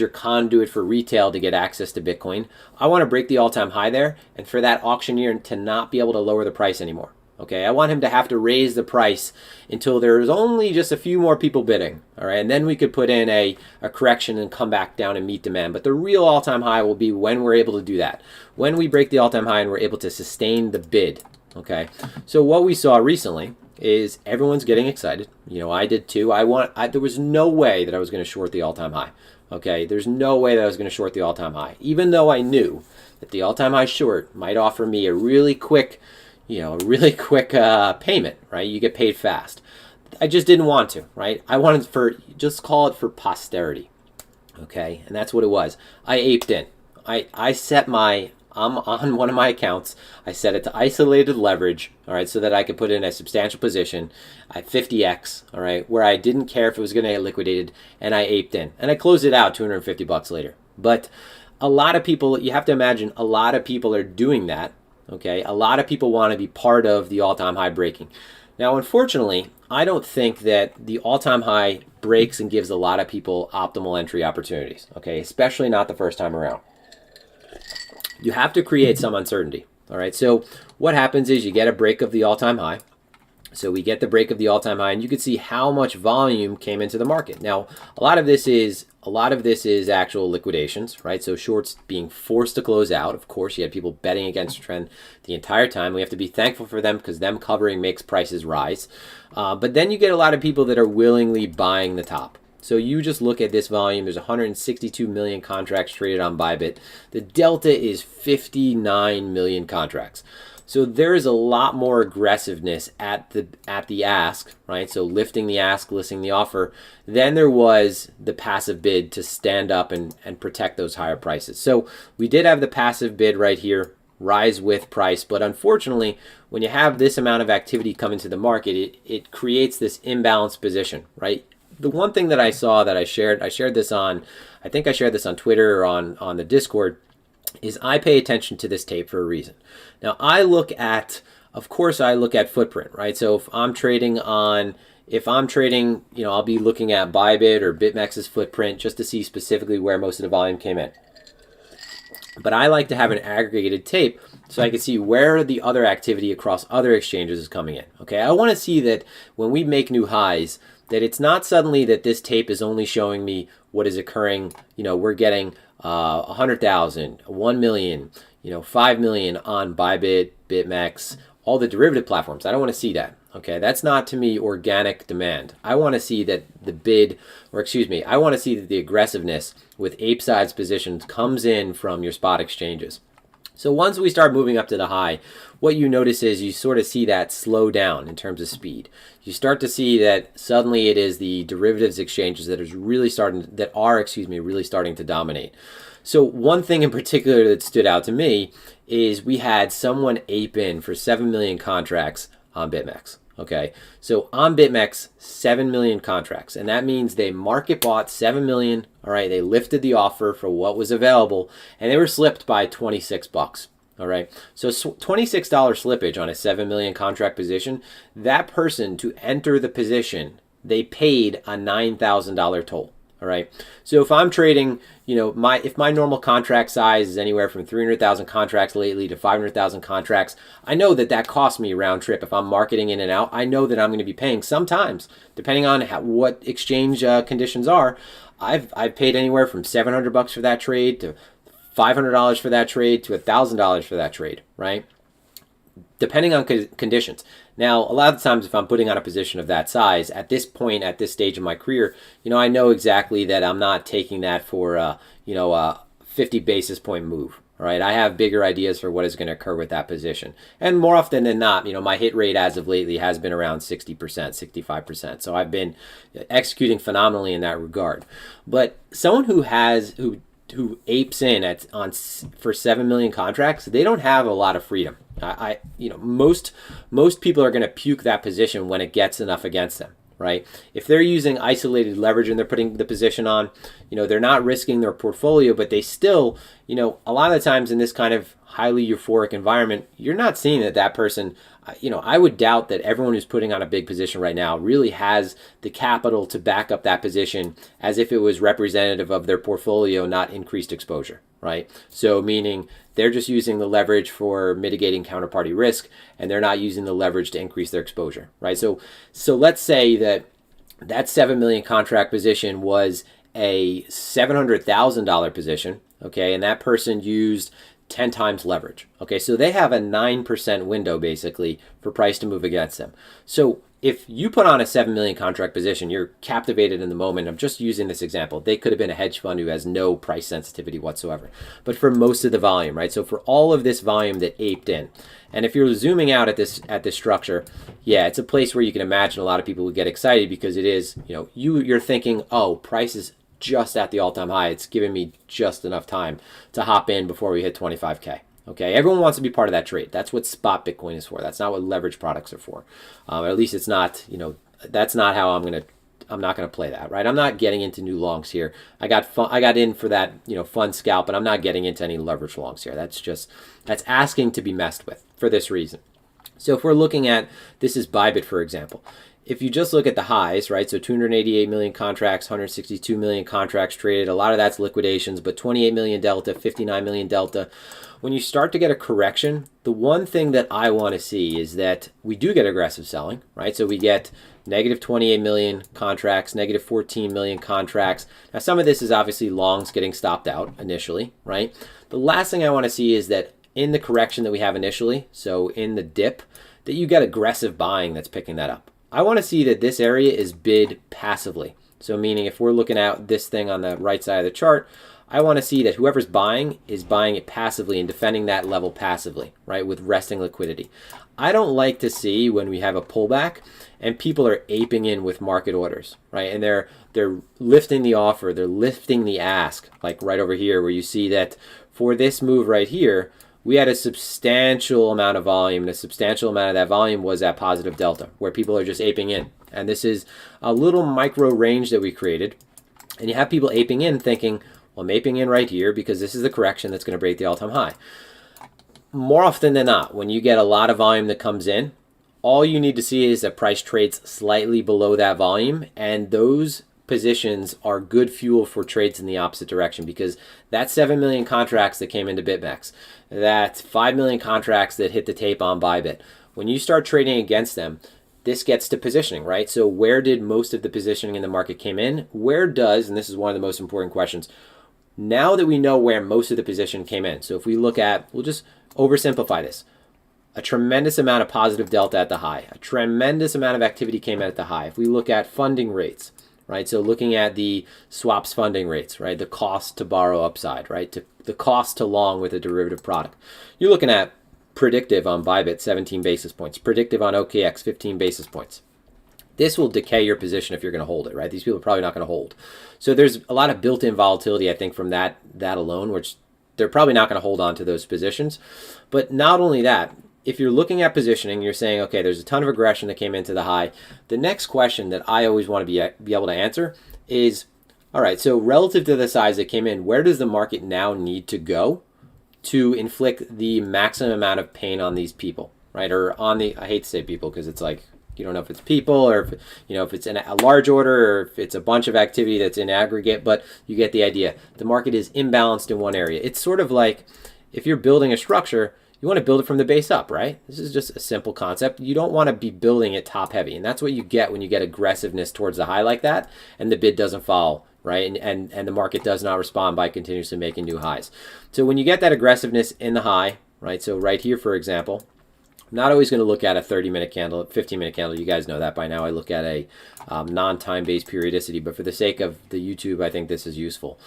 B: conduit for retail to get access to Bitcoin. I want to break the all-time high there, and for that auctioneer to not be able to lower the price anymore. Okay, I want him to have to raise the price until there's only just a few more people bidding. All right, and then we could put in a correction and come back down and meet demand. But the real all-time high will be when we're able to do that. When we break the all-time high and we're able to sustain the bid. Okay, so what we saw recently is everyone's getting excited. You know, I did too. There was no way that I was going to short the all-time high. Okay, there's no way that I was going to short the all-time high, even though I knew that the all-time high short might offer me a really quick payment, right? You get paid fast. I just didn't want to, right? I wanted just call it for posterity, okay? And that's what it was. I aped in. I'm on one of my accounts. I set it to isolated leverage, all right, so that I could put in a substantial position at 50x, all right, where I didn't care if it was going to get liquidated, and I aped in. And I closed it out $250 later. But a lot of people, you have to imagine, a lot of people are doing that. Okay, a lot of people want to be part of the all-time high breaking. Now, unfortunately, I don't think that the all-time high breaks and gives a lot of people optimal entry opportunities. Okay, especially not the first time around. You have to create some uncertainty. All right, so what happens is you get a break of the all-time high. So we get the break of the all-time high, and you can see how much volume came into the market. Now, a lot of this is actual liquidations, right? So shorts being forced to close out. Of course, you had people betting against the trend the entire time. We have to be thankful for them because them covering makes prices rise. But then you get a lot of people that are willingly buying the top. So you just look at this volume. There's 162 million contracts traded on Bybit. The delta is 59 million contracts. So there is a lot more aggressiveness at the ask, right? So lifting the ask, listing the offer, than there was the passive bid to stand up and protect those higher prices. So we did have the passive bid right here, rise with price, but unfortunately, when you have this amount of activity come into the market, it creates this imbalanced position, right? The one thing that I saw that I shared this on, I think I shared this on Twitter or on the Discord, is I pay attention to this tape for a reason. Now of course I look at footprint, right? So if I'm trading, I'll be looking at Bybit or BitMEX's footprint just to see specifically where most of the volume came in. But I like to have an aggregated tape so I can see where the other activity across other exchanges is coming in. Okay, I want to see that when we make new highs, that it's not suddenly that this tape is only showing me what is occurring. We're getting 100,000, 1 million, 5 million on Bybit, BitMEX, all the derivative platforms. I don't want to see that. Okay, that's not to me organic demand. I want to see that I want to see that the aggressiveness with ape size positions comes in from your spot exchanges. So once we start moving up to the high, what you notice is you sort of see that slow down in terms of speed. You start to see that suddenly it is the derivatives exchanges that are really starting to dominate. So one thing in particular that stood out to me is we had someone ape in for 7 million contracts on BitMEX. Okay, so on BitMEX, 7 million contracts, and that means they market bought 7 million. All right, they lifted the offer for what was available, and they were slipped by $26. All right, so $26 slippage on a 7 million contract position. That person, to enter the position, they paid a $9,000 toll. All right, so if I'm trading, if my normal contract size is anywhere from 300,000 contracts lately to 500,000 contracts, I know that costs me round trip. If I'm marketing in and out, I know that I'm going to be paying sometimes, depending on what exchange conditions are. I've paid anywhere from $700 for that trade to $500 for that trade to $1,000 for that trade, right? Depending on conditions. Now, a lot of times if I'm putting on a position of that size, at this point, at this stage of my career, I know exactly that I'm not taking that for a 50 basis point move, All right, I have bigger ideas for what is going to occur with that position. And more often than not, my hit rate as of lately has been around 60%, 65%. So I've been executing phenomenally in that regard. But someone who apes in for 7 million contracts, they don't have a lot of freedom. Most people are going to puke that position when it gets enough against them. Right? If they're using isolated leverage and they're putting the position on, they're not risking their portfolio, but they still, a lot of the times in this kind of highly euphoric environment, you're not seeing that person, I would doubt that everyone who's putting on a big position right now really has the capital to back up that position as if it was representative of their portfolio, not increased exposure, right? So meaning they're just using the leverage for mitigating counterparty risk, and they're not using the leverage to increase their exposure, right? So let's say that 7 million contract position was a $700,000 position, okay, and that person used 10 times leverage. Okay, so they have a 9% window basically for price to move against them. So if you put on a 7 million contract position, you're captivated in the moment. I'm just using this example. They could have been a hedge fund who has no price sensitivity whatsoever. But for most of the volume, right? So for all of this volume that aped in, and if you're zooming out at this structure, yeah, it's a place where you can imagine a lot of people would get excited because it is, you're thinking, oh, price is just at the all-time high. It's giving me just enough time to hop in before we hit 25K. Okay, everyone wants to be part of that trade. That's what spot Bitcoin is for. That's not what leverage products are for. At least it's not, that's not how I'm not going to play that, right? I'm not getting into new longs here. I got in for that, fun scalp, but I'm not getting into any leverage longs here. That's asking to be messed with for this reason. So if we're looking at, this is Bybit, for example. If you just look at the highs, right, so 288 million contracts, 162 million contracts traded, a lot of that's liquidations, but 28 million delta, 59 million delta. When you start to get a correction, the one thing that I want to see is that we do get aggressive selling, right? So we get negative 28 million contracts, negative 14 million contracts. Now, some of this is obviously longs getting stopped out initially, right? The last thing I want to see is that in the correction that we have initially, so in the dip, that you get aggressive buying that's picking that up. I want to see that this area is bid passively. So meaning if we're looking at this thing on the right side of the chart, I want to see that whoever's buying is buying it passively and defending that level passively, right, with resting liquidity. I don't like to see when we have a pullback and people are aping in with market orders, right, and they're lifting the offer, they're lifting the ask, like right over here where you see that for this move right here, we had a substantial amount of volume, and a substantial amount of that volume was at positive delta, where people are just aping in. And this is a little micro range that we created. And you have people aping in thinking, well, I'm aping in right here because this is the correction that's going to break the all-time high. More often than not, when you get a lot of volume that comes in, all you need to see is that price trades slightly below that volume, and those positions are good fuel for trades in the opposite direction, because that 7 million contracts that came into BitMEX, that 5 million contracts that hit the tape on Bybit, when you start trading against them, this gets to positioning, right? So where did most of the positioning in the market came in? Where does, and this is one of the most important questions, now that we know where most of the position came in, so if we look at, we'll just oversimplify this, a tremendous amount of positive delta at the high, a tremendous amount of activity came in at the high. If we look at funding rates, right? So looking at the swaps funding rates, right? The cost to borrow upside, right? The cost to long with a derivative product. You're looking at predictive on Bybit, 17 basis points. Predictive on OKX, 15 basis points. This will decay your position if you're going to hold it, right? These people are probably not going to hold. So there's a lot of built-in volatility, I think, from that alone, which they're probably not going to hold on to those positions. But not only that, if you're looking at positioning, you're saying, okay, there's a ton of aggression that came into the high. The next question that I always want to be able to answer is, all right, so relative to the size that came in, where does the market now need to go to inflict the maximum amount of pain on these people, right? Or on the, I hate to say people because it's like, you don't know if it's people or if, if it's a large order or if it's a bunch of activity that's in aggregate, but you get the idea. The market is imbalanced in one area. It's sort of like if you're building a structure, you want to build it from the base up, right? This is just a simple concept. You don't want to be building it top heavy. And that's what you get when you get aggressiveness towards the high like that and the bid doesn't follow, right? And the market does not respond by continuously making new highs. So when you get that aggressiveness in the high, right? So right here, for example, I'm not always going to look at a 30-minute candle, 15-minute candle. You guys know that by now. I look at a non-time-based periodicity. But for the sake of the YouTube, I think this is useful.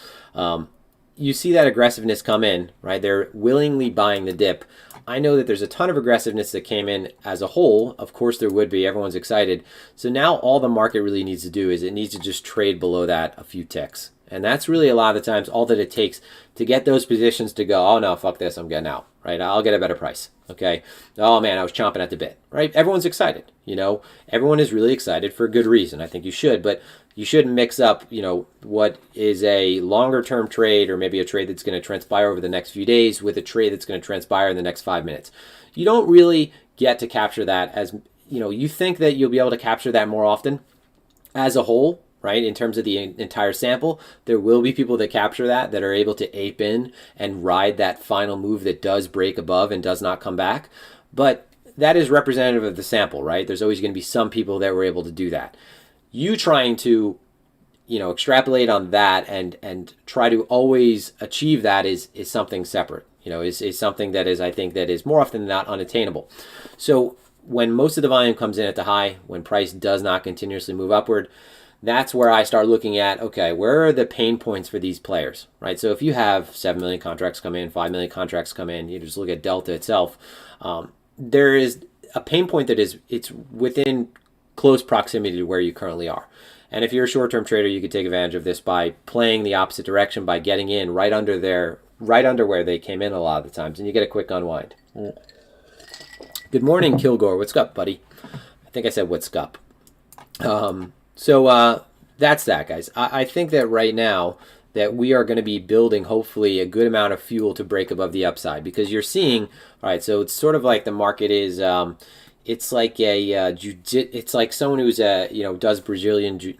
B: you see that aggressiveness come in, right? They're willingly buying the dip. I know that there's a ton of aggressiveness that came in as a whole. Of course there would be. Everyone's excited. So now all the market really needs to do is it needs to just trade below that a few ticks. And that's really a lot of the times all that it takes to get those positions to go, oh no, fuck this, I'm getting out, right? I'll get a better price, okay? Oh man, I was chomping at the bit, right? Everyone's excited, you know? Everyone is really excited for a good reason. I think you should, but you shouldn't mix up, you know, what is a longer term trade or maybe a trade that's going to transpire over the next few days with a trade that's going to transpire in the next 5 minutes. You don't really get to capture that as, you know, you think that you'll be able to capture that more often as a whole, right? In terms of the entire sample, there will be people that capture that are able to ape in and ride that final move that does break above and does not come back. But that is representative of the sample, right? There's always going to be some people that were able to do that. You trying to, you know, extrapolate on that and try to always achieve that is something separate, you know, is something that is, I think, that is more often than not unattainable. So when most of the volume comes in at the high, when price does not continuously move upward, that's where I start looking at, okay, where are the pain points for these players, right? So if you have 7 million contracts come in, 5 million contracts come in, you just look at Delta itself, there is a pain point that it's within close proximity to where you currently are. And if you're a short-term trader, you could take advantage of this by playing the opposite direction, by getting in right under where they came in a lot of the times, and you get a quick unwind. Good morning, Kilgore. What's up, buddy? I think I said what's up. So that's that, guys. I think that right now that we are going to be building hopefully a good amount of fuel to break above the upside, because you're seeing, all right, so it's sort of like the market is, it's like it's like someone who's does Brazilian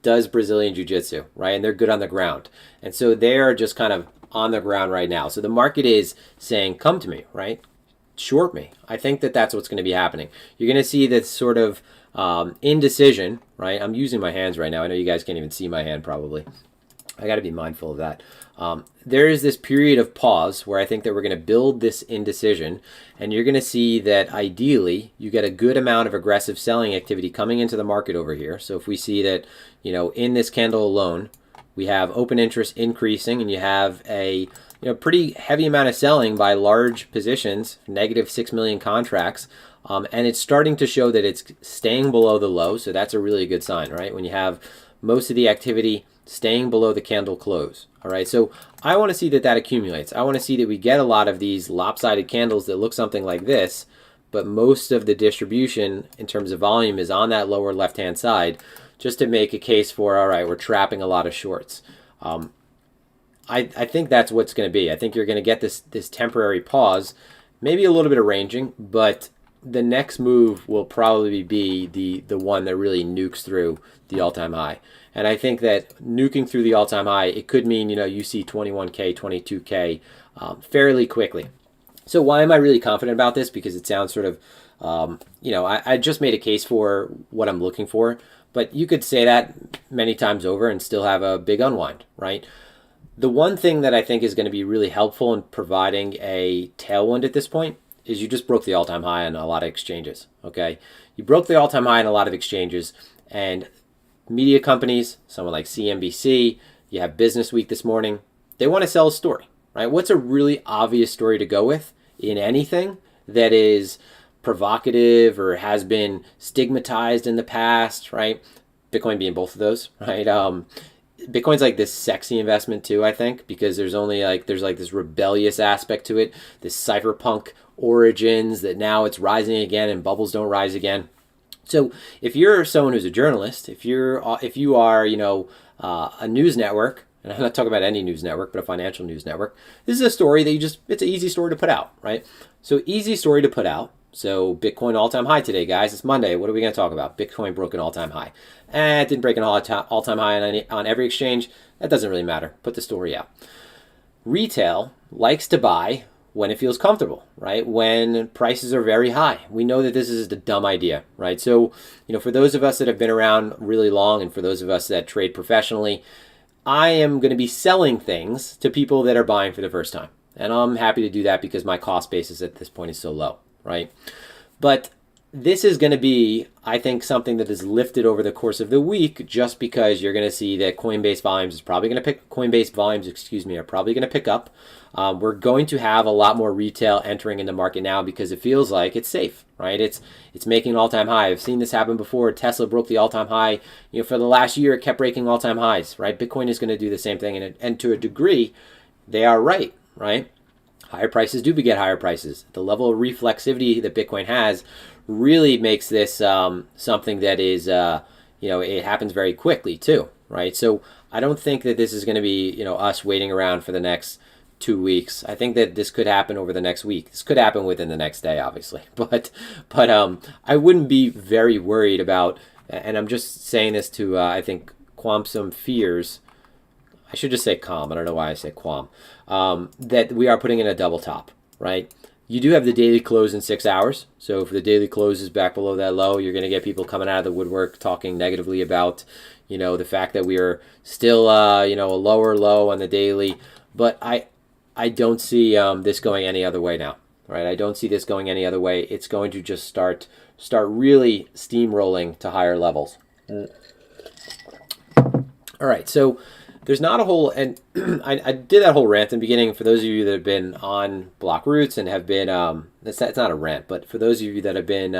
B: does Brazilian jiu-jitsu, right? And they're good on the ground. And so they're just kind of on the ground right now. So the market is saying, come to me, right? Short me. I think that that's what's going to be happening. You're going to see this sort of indecision, right? I'm using my hands right now. I know you guys can't even see my hand probably. I got to be mindful of that. There is this period of pause where I think that we're going to build this indecision, and you're going to see that ideally you get a good amount of aggressive selling activity coming into the market over here. So if we see that, you know, in this candle alone, we have open interest increasing, and you have a pretty heavy amount of selling by large positions, negative 6 million contracts. And it's starting to show that it's staying below the low. So that's a really good sign, right? When you have most of the activity staying below the candle close. All right. So I want to see that accumulates. I want to see that we get a lot of these lopsided candles that look something like this, but most of the distribution in terms of volume is on that lower left-hand side, just to make a case for, all right, we're trapping a lot of shorts. I think that's what's going to be. I think you're going to get this temporary pause, maybe a little bit of ranging, but the next move will probably be the one that really nukes through the all-time high. And I think that nuking through the all-time high, it could mean, you see 21K, 22K fairly quickly. So why am I really confident about this? Because it sounds sort of, I just made a case for what I'm looking for, but you could say that many times over and still have a big unwind, right? The one thing that I think is going to be really helpful in providing a tailwind at this point is you just broke the all-time high on a lot of exchanges, okay? You broke the all-time high on a lot of exchanges, and media companies, someone like CNBC, you have Business Week this morning, they want to sell a story, right? What's a really obvious story to go with in anything that is provocative or has been stigmatized in the past, right? Bitcoin being both of those, right? Bitcoin's like this sexy investment too, I think, because there's this rebellious aspect to it, this cypherpunk origins that now it's rising again and bubbles don't rise again. So if you're someone who's a journalist, if you are a news network, and I'm not talking about any news network, but a financial news network, this is a story that it's an easy story to put out, right? So easy story to put out. So Bitcoin all-time high today, guys. It's Monday. What are we going to talk about? Bitcoin broke an all-time high. It didn't break an all-time high on every exchange. That doesn't really matter. Put the story out. Retail likes to buy when it feels comfortable, right? When prices are very high. We know that this is a dumb idea, right? So, for those of us that have been around really long and for those of us that trade professionally, I am going to be selling things to people that are buying for the first time. And I'm happy to do that because my cost basis at this point is so low, right? But this is going to be, I think, something that is lifted over the course of the week, just because you're going to see that Coinbase volumes are probably going to pick up. We're going to have a lot more retail entering in the market now because it feels like it's safe, right? It's making an all-time high. I've seen this happen before. Tesla broke the all-time high. For the last year, it kept breaking all-time highs, right? Bitcoin is going to do the same thing, and to a degree, they are right, right? Higher prices do beget higher prices. The level of reflexivity that Bitcoin has really makes this something that is, it happens very quickly too, right? So I don't think that this is going to be, us waiting around for the next 2 weeks. I think that this could happen over the next week. This could happen within the next day, obviously, but I wouldn't be very worried about, and I'm just saying this to, I think, qualm some fears. I should just say calm. I don't know why I say qualm. That we are putting in a double top, right? You do have the daily close in 6 hours. So if the daily close is back below that low, you're going to get people coming out of the woodwork talking negatively about, the fact that we are still, a lower low on the daily. But I don't see this going any other way now, right? I don't see this going any other way. It's going to just start really steamrolling to higher levels. All right, so there's not a whole, and I did that whole rant in the beginning. For those of you that have been on BlockRoots and have been, it's not a rant, but for those of you that have been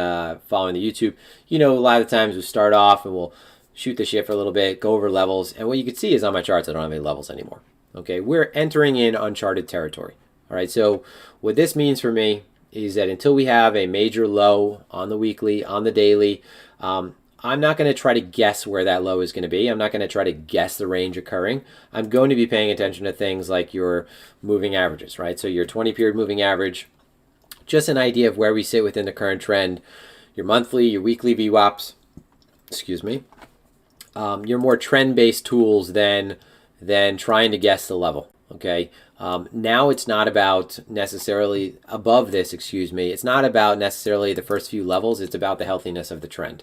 B: following the YouTube, a lot of the times we start off and we'll shoot the shit for a little bit, go over levels, and what you can see is on my charts, I don't have any levels anymore. Okay, we're entering in uncharted territory. All right, so what this means for me is that until we have a major low on the weekly, on the daily, I'm not going to try to guess where that low is going to be. I'm not going to try to guess the range occurring. I'm going to be paying attention to things like your moving averages, right? So your 20-period moving average, just an idea of where we sit within the current trend, your monthly, your weekly VWAPs, your more trend-based tools than trying to guess the level, okay? Now it's not about necessarily above this, it's not about necessarily the first few levels, it's about the healthiness of the trend.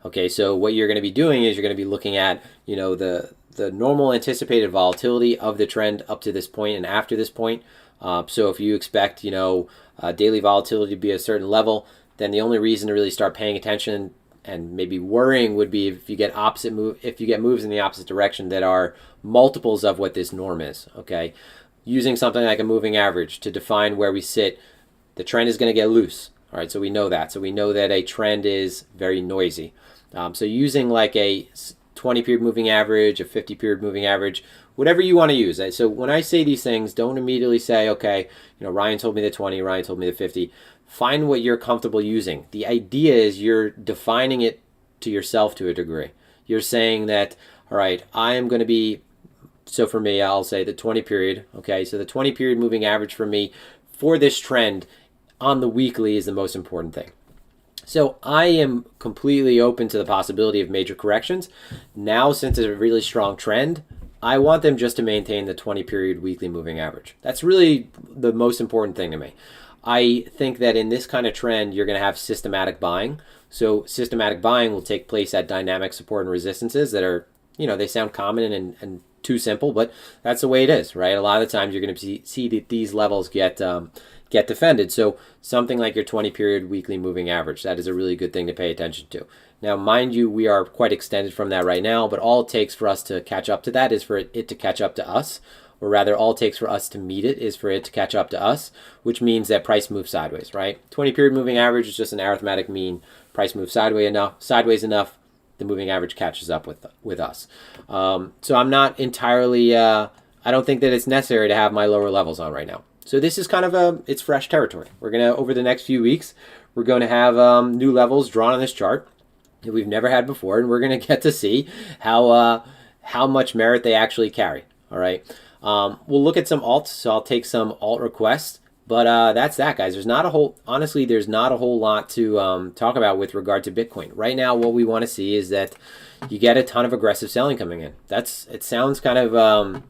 B: Okay, so what you're going to be doing is you're going to be looking at, the normal anticipated volatility of the trend up to this point and after this point. So if you expect, daily volatility to be a certain level, then the only reason to really start paying attention and maybe worrying would be if you get moves in the opposite direction that are multiples of what this norm is. Okay, using something like a moving average to define where we sit, the trend is going to get loose. All right, so we know that. So we know that a trend is very noisy. So using like a 20-period moving average, a 50-period moving average, whatever you want to use. So when I say these things, don't immediately say, okay, Ryan told me the 20, Ryan told me the 50. Find what you're comfortable using. The idea is you're defining it to yourself to a degree. You're saying that, all right, I am going to be, so for me, I'll say the 20-period. Okay, so the 20-period moving average for me for this trend on the weekly is the most important thing. So I am completely open to the possibility of major corrections. Now, since it's a really strong trend, I want them just to maintain the 20-period weekly moving average. That's really the most important thing to me. I think that in this kind of trend, you're going to have systematic buying. So systematic buying will take place at dynamic support and resistances that are, they sound common and too simple, but that's the way it is, right? A lot of the times you're going to see that these levels get defended. So something like your 20-period weekly moving average, that is a really good thing to pay attention to. Now, mind you, we are quite extended from that right now, but all it takes for us to catch up to that is for it to catch up to us, or rather all it takes for us to meet it is for it to catch up to us, which means that price moves sideways, right? 20-period moving average is just an arithmetic mean. Price moves sideways enough, the moving average catches up with us. So I'm not entirely, I don't think that it's necessary to have my lower levels on right now. So this is kind of it's fresh territory. We're going to, over the next few weeks, we're going to have new levels drawn on this chart that we've never had before, and we're going to get to see how much merit they actually carry. All right. We'll look at some alts, so I'll take some alt requests, but that's that, guys. There's not a whole lot to talk about with regard to Bitcoin. Right now, what we want to see is that you get a ton of aggressive selling coming in. It sounds kind of,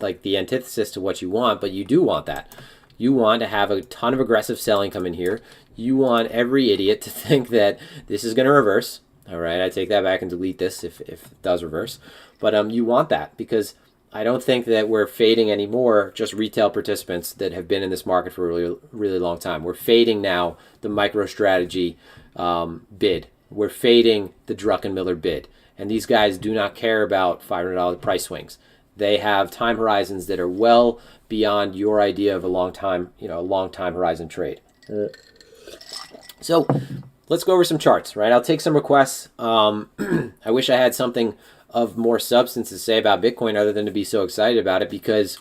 B: like the antithesis to what you want, but you do want that. You want to have a ton of aggressive selling come in here. You want every idiot to think that this is going to reverse. All right, I take that back and delete this if it does reverse. But you want that because I don't think that we're fading anymore just retail participants that have been in this market for a really, really long time. We're fading now the micro strategy bid. We're fading the Druckenmiller bid. And these guys do not care about $500 price swings. They have time horizons that are well beyond your idea of a long time horizon trade. So let's go over some charts, right? I'll take some requests. I wish I had something of more substance to say about Bitcoin other than to be so excited about it, because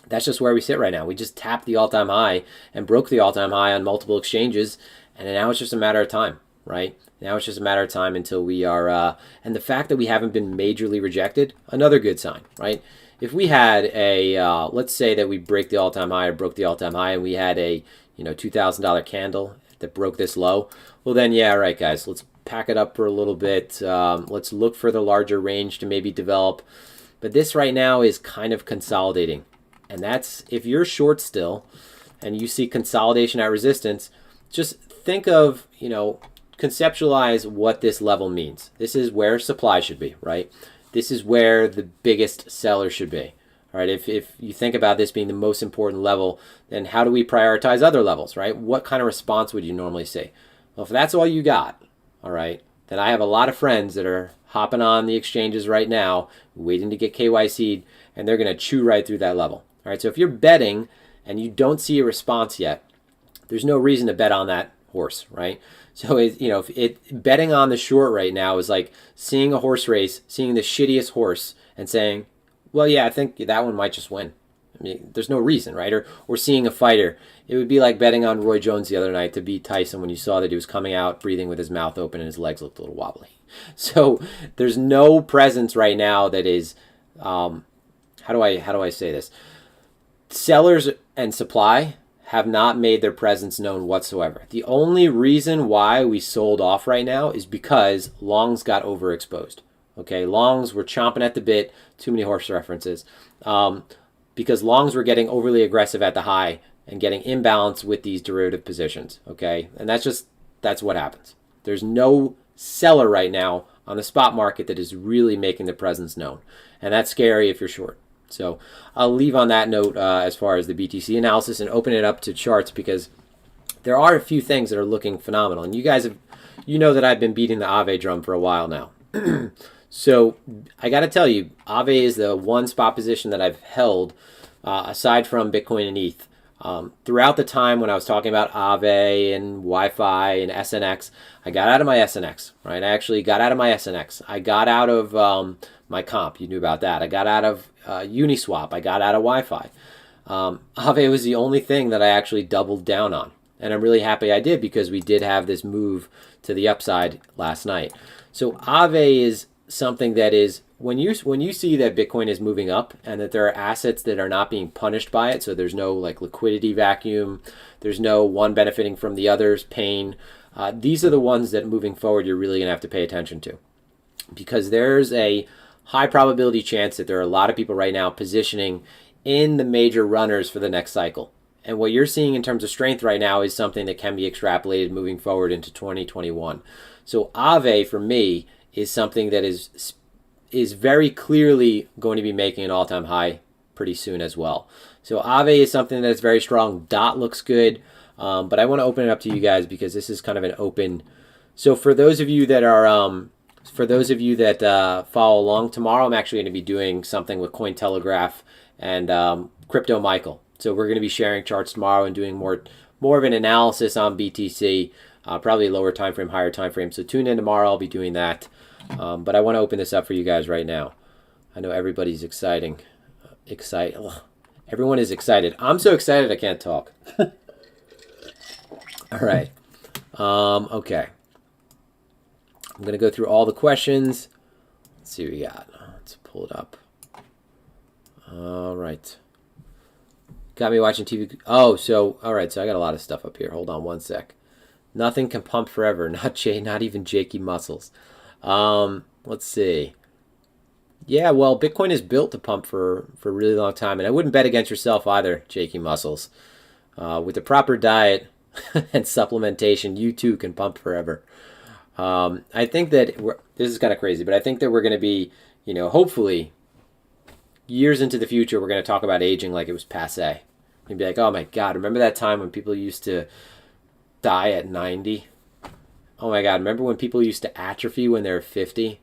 B: that's just where we sit right now. We just tapped the all-time high and broke the all-time high on multiple exchanges, and now it's just a matter of time, right? Now it's just a matter of time until we are, and the fact that we haven't been majorly rejected, another good sign, right? If we had a, let's say that we break the all-time high or broke the all-time high, and we had a, $2,000 candle that broke this low, well then, yeah, all right, guys, let's pack it up for a little bit. Let's look for the larger range to maybe develop. But this right now is kind of consolidating. And that's, if you're short still and you see consolidation at resistance, just think of, conceptualize what this level means. This is where supply should be, right? This is where the biggest seller should be. All right, if you think about this being the most important level, then how do we prioritize other levels, right? What kind of response would you normally see? Well, if that's all you got, all right, then I have a lot of friends that are hopping on the exchanges right now, waiting to get KYC'd, and they're going to chew right through that level. All right, so if you're betting and you don't see a response yet, there's no reason to bet on that horse, right? So betting on the short right now is like seeing a horse race, seeing the shittiest horse, and saying, well, yeah, I think that one might just win. I mean, there's no reason, right? Or seeing a fighter. It would be like betting on Roy Jones the other night to beat Tyson when you saw that he was coming out breathing with his mouth open and his legs looked a little wobbly. So there's no presence right now that is, how do I say this? Sellers and supply have not made their presence known whatsoever. The only reason why we sold off right now is because longs got overexposed. Okay, longs were chomping at the bit. Too many horse references. Because longs were getting overly aggressive at the high and getting imbalanced with these derivative positions. Okay, and that's what happens. There's no seller right now on the spot market that is really making the presence known, and that's scary if you're short. So I'll leave on that note as far as the BTC analysis and open it up to charts, because there are a few things that are looking phenomenal, and you guys have, that I've been beating the Aave drum for a while now. So I got to tell you, Aave is the one spot position that I've held aside from Bitcoin and ETH. Throughout the time when I was talking about Aave and Wi-Fi and SNX, I got out of my SNX, right? I actually got out of my SNX. I got out of my comp. You knew about that. I got out of Uniswap. I got out of Wi-Fi. Aave was the only thing that I actually doubled down on. And I'm really happy I did, because we did have this move to the upside last night. So Aave is something that is, when you see that Bitcoin is moving up and that there are assets that are not being punished by it, so there's no like liquidity vacuum, there's no one benefiting from the other's pain, these are the ones that moving forward you're really going to have to pay attention to, because there's a high probability chance that there are a lot of people right now positioning in the major runners for the next cycle. And what you're seeing in terms of strength right now is something that can be extrapolated moving forward into 2021. So Aave for me is something that is very clearly going to be making an all-time high pretty soon as well. So Aave is something that's very strong. DOT looks good, but I want to open it up to you guys because this is kind of an open. So for those of you that are, follow along, tomorrow I'm actually going to be doing something with Cointelegraph and Crypto Michael. So we're going to be sharing charts tomorrow and doing more of an analysis on BTC, probably lower time frame, higher time frame. So tune in tomorrow. I'll be doing that. But I want to open this up for you guys right now. I know everybody's excited. Everyone is excited. I'm so excited I can't talk. All right. Okay. I'm going to go through all the questions. Let's see what we got. Let's pull it up. All right. Got me watching TV. Oh, so, all right. So I got a lot of stuff up here. Hold on one sec. Nothing can pump forever. Not even Jakey muscles. Let's see. Yeah, well, Bitcoin is built to pump for a really long time, and I wouldn't bet against yourself either, Jakey muscles. With the proper diet and supplementation, you too can pump forever. I think that this is kind of crazy, but I think that we're going to be, hopefully, years into the future, we're going to talk about aging like it was passé. And be like, oh my God, remember that time when people used to die at 90? Oh my God, remember when people used to atrophy when they were 50?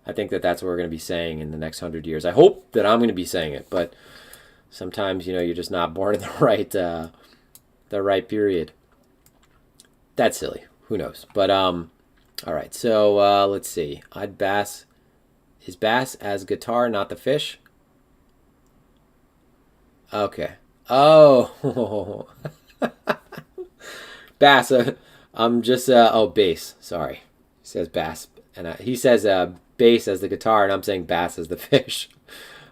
B: I think that that's what we're going to be saying in the next 100 years. I hope that I'm going to be saying it, but sometimes, you're just not born in the right period. That's silly. Who knows? But all right. So let's see. I'd bass. Is bass as guitar, not the fish? Okay. Oh, bass. I'm just oh bass. Sorry. He says bass, and he says bass as the guitar, and I'm saying bass as the fish.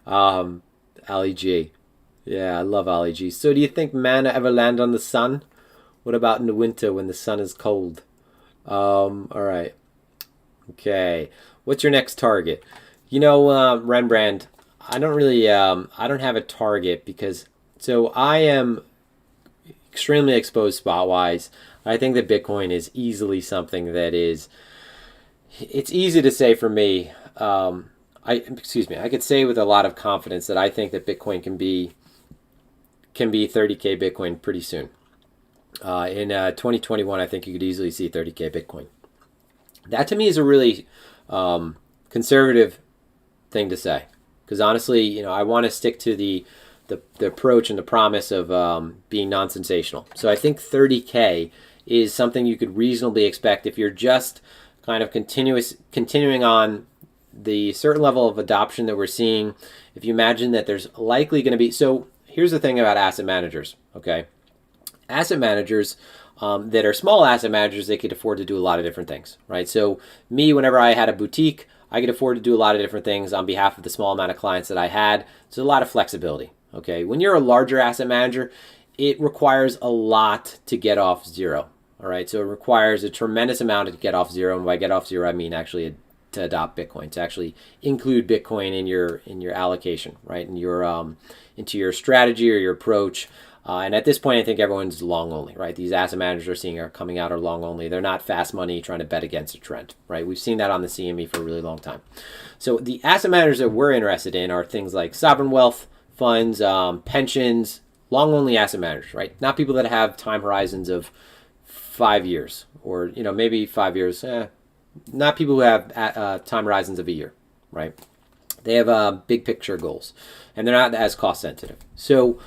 B: Ali G. Yeah, I love Ali G. So, do you think mana ever land on the sun? What about in the winter when the sun is cold? All right. Okay. What's your next target? Rembrandt, I don't have a target because, so I am extremely exposed spot wise. I think that Bitcoin is easily something that is, it's easy to say for me. I could say with a lot of confidence that I think that Bitcoin can be 30K Bitcoin pretty soon. In 2021, I think you could easily see 30K Bitcoin. That to me is a really conservative thing to say, because honestly, I want to stick to the approach and the promise of being non-sensational. So I think 30K is something you could reasonably expect if you're just kind of continuing on the certain level of adoption that we're seeing. If you imagine that there's likely going to be, so here's the thing about asset managers, okay? Asset managers that are small asset managers, they could afford to do a lot of different things, right? So me, whenever I had a boutique, I could afford to do a lot of different things on behalf of the small amount of clients that I had. So a lot of flexibility, okay? When you're a larger asset manager, it requires a lot to get off zero, all right? So it requires a tremendous amount to get off zero, and by get off zero, I mean actually to adopt Bitcoin, to actually include Bitcoin in your allocation, right? In your into your strategy or your approach. And at this point, I think everyone's long only, right? These asset managers are seeing are coming out are long only. They're not fast money trying to bet against a trend, right? We've seen that on the CME for a really long time. So the asset managers that we're interested in are things like sovereign wealth funds, pensions, long only asset managers, right? Not people that have time horizons of 5 years or maybe 5 years. Not people who have time horizons of a year, right? They have big picture goals, and they're not as cost sensitive. So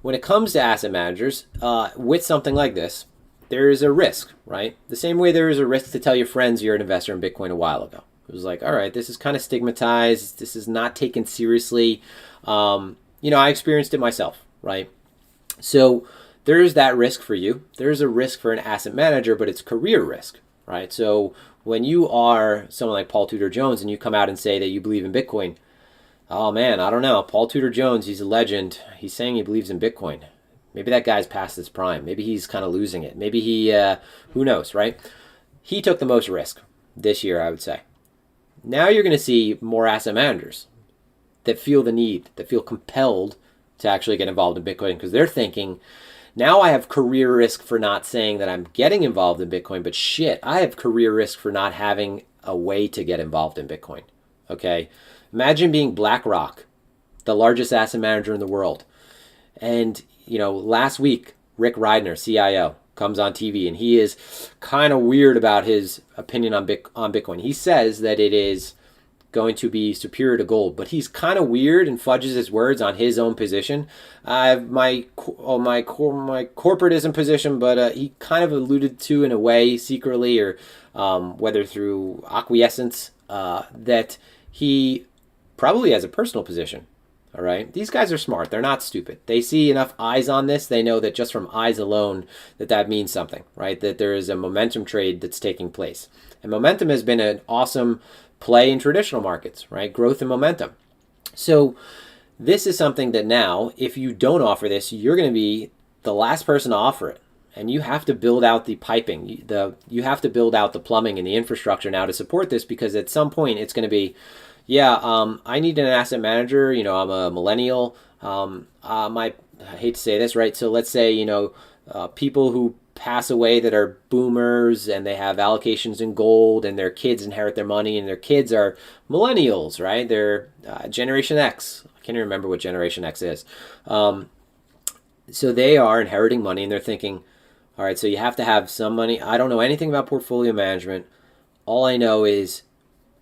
B: when it comes to asset managers, with something like this, there is a risk, right? The same way there is a risk to tell your friends you're an investor in Bitcoin a while ago. It was like, all right, this is kind of stigmatized. This is not taken seriously. I experienced it myself, right? So there is that risk for you. There is a risk for an asset manager, but it's career risk, right? So when you are someone like Paul Tudor Jones and you come out and say that you believe in Bitcoin, oh man, I don't know. Paul Tudor Jones, he's a legend. He's saying he believes in Bitcoin. Maybe that guy's past his prime. Maybe he's kind of losing it. Maybe he, who knows, right? He took the most risk this year, I would say. Now you're going to see more asset managers that feel the need, that feel compelled to actually get involved in Bitcoin because they're thinking, now I have career risk for not saying that I'm getting involved in Bitcoin, but shit, I have career risk for not having a way to get involved in Bitcoin, okay? Imagine being BlackRock, the largest asset manager in the world. And, last week, Rick Riedner, CIO, comes on TV and he is kind of weird about his opinion on Bitcoin. He says that it is going to be superior to gold, but he's kind of weird and fudges his words on his own position. I have my corporatism position, but he kind of alluded to in a way secretly or whether through acquiescence that he probably has a personal position. All right. These guys are smart. They're not stupid. They see enough eyes on this. They know that just from eyes alone that means something, right? That there is a momentum trade that's taking place. And momentum has been an awesome play in traditional markets, right? Growth and momentum. So this is something that now, if you don't offer this, you're going to be the last person to offer it. And you have to build out the piping. You have to build out the plumbing and the infrastructure now to support this, because at some point it's going to be, I need an asset manager. I'm a millennial. I hate to say this, right? So let's say, people who pass away that are boomers and they have allocations in gold and their kids inherit their money and their kids are millennials, right? They're Generation X. I can't even remember what Generation X is. So they are inheriting money and they're thinking, All right, so you have to have some money. I don't know anything about portfolio management. All I know is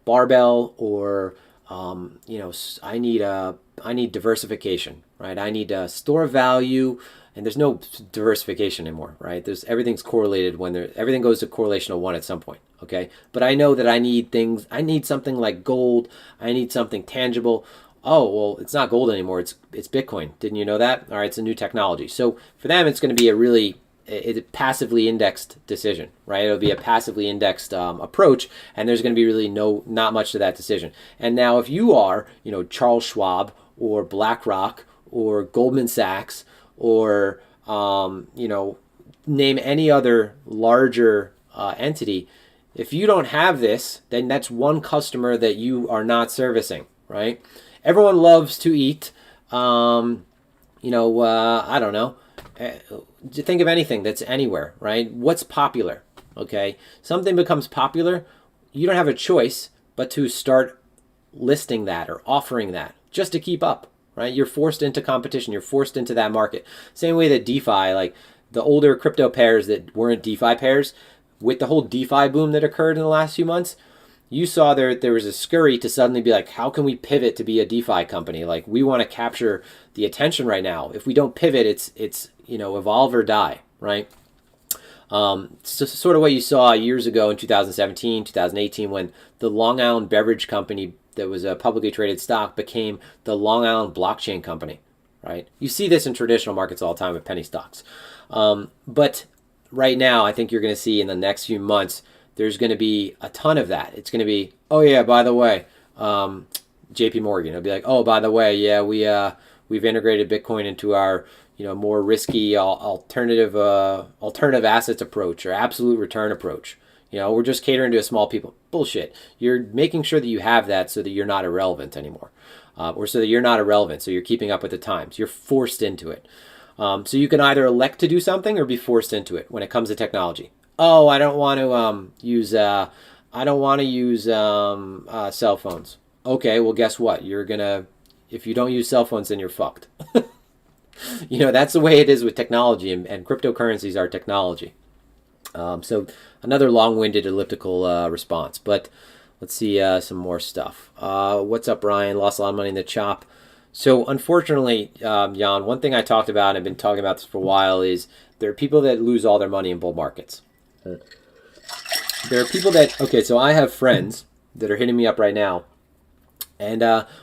B: barbell or I need diversification, right? I need a store of value, and there's no diversification anymore, right? There's everything's correlated when everything goes to correlation of one at some point, okay? But I know that I need things. I need something like gold. I need something tangible. Oh well, it's not gold anymore. It's Bitcoin. Didn't you know that? All right, it's a new technology. So for them, it's going to be a passively indexed decision, right? It'll be a passively indexed approach, and there's going to be really not much to that decision. And now, if you are, Charles Schwab or BlackRock or Goldman Sachs or name any other larger entity, if you don't have this, then that's one customer that you are not servicing, right? Everyone loves to eat. I don't know. Think of anything that's anywhere, right? What's popular, okay? Something becomes popular, you don't have a choice but to start listing that or offering that just to keep up, right? You're forced into competition. You're forced into that market. Same way that DeFi, like the older crypto pairs that weren't DeFi pairs, with the whole DeFi boom that occurred in the last few months, you saw there was a scurry to suddenly be like, how can we pivot to be a DeFi company? Like, we want to capture the attention right now. If we don't pivot, it's evolve or die, right? So sort of what you saw years ago in 2017, 2018, when the Long Island Beverage Company that was a publicly traded stock became the Long Island Blockchain Company, right? You see this in traditional markets all the time with penny stocks. But right now, I think you're going to see in the next few months, there's going to be a ton of that. It's going to be, oh yeah, by the way, JP Morgan. It'll be like, oh, by the way, yeah, we've integrated Bitcoin into our more risky alternative assets approach or absolute return approach. We're just catering to a small people. Bullshit. You're making sure that you have that so that you're not irrelevant anymore, or so that you're not irrelevant. So you're keeping up with the times. You're forced into it. So you can either elect to do something or be forced into it when it comes to technology. Oh, I don't want to use cell phones. Okay, well, guess what? If you don't use cell phones, then you're fucked. That's the way it is with technology, and cryptocurrencies are technology. So another long-winded elliptical response, but let's see some more stuff. What's up, Ryan? Lost a lot of money in the chop. So unfortunately, Jan, one thing I talked about, and I've been talking about this for a while, is there are people that lose all their money in bull markets. There are people so I have friends that are hitting me up right now. And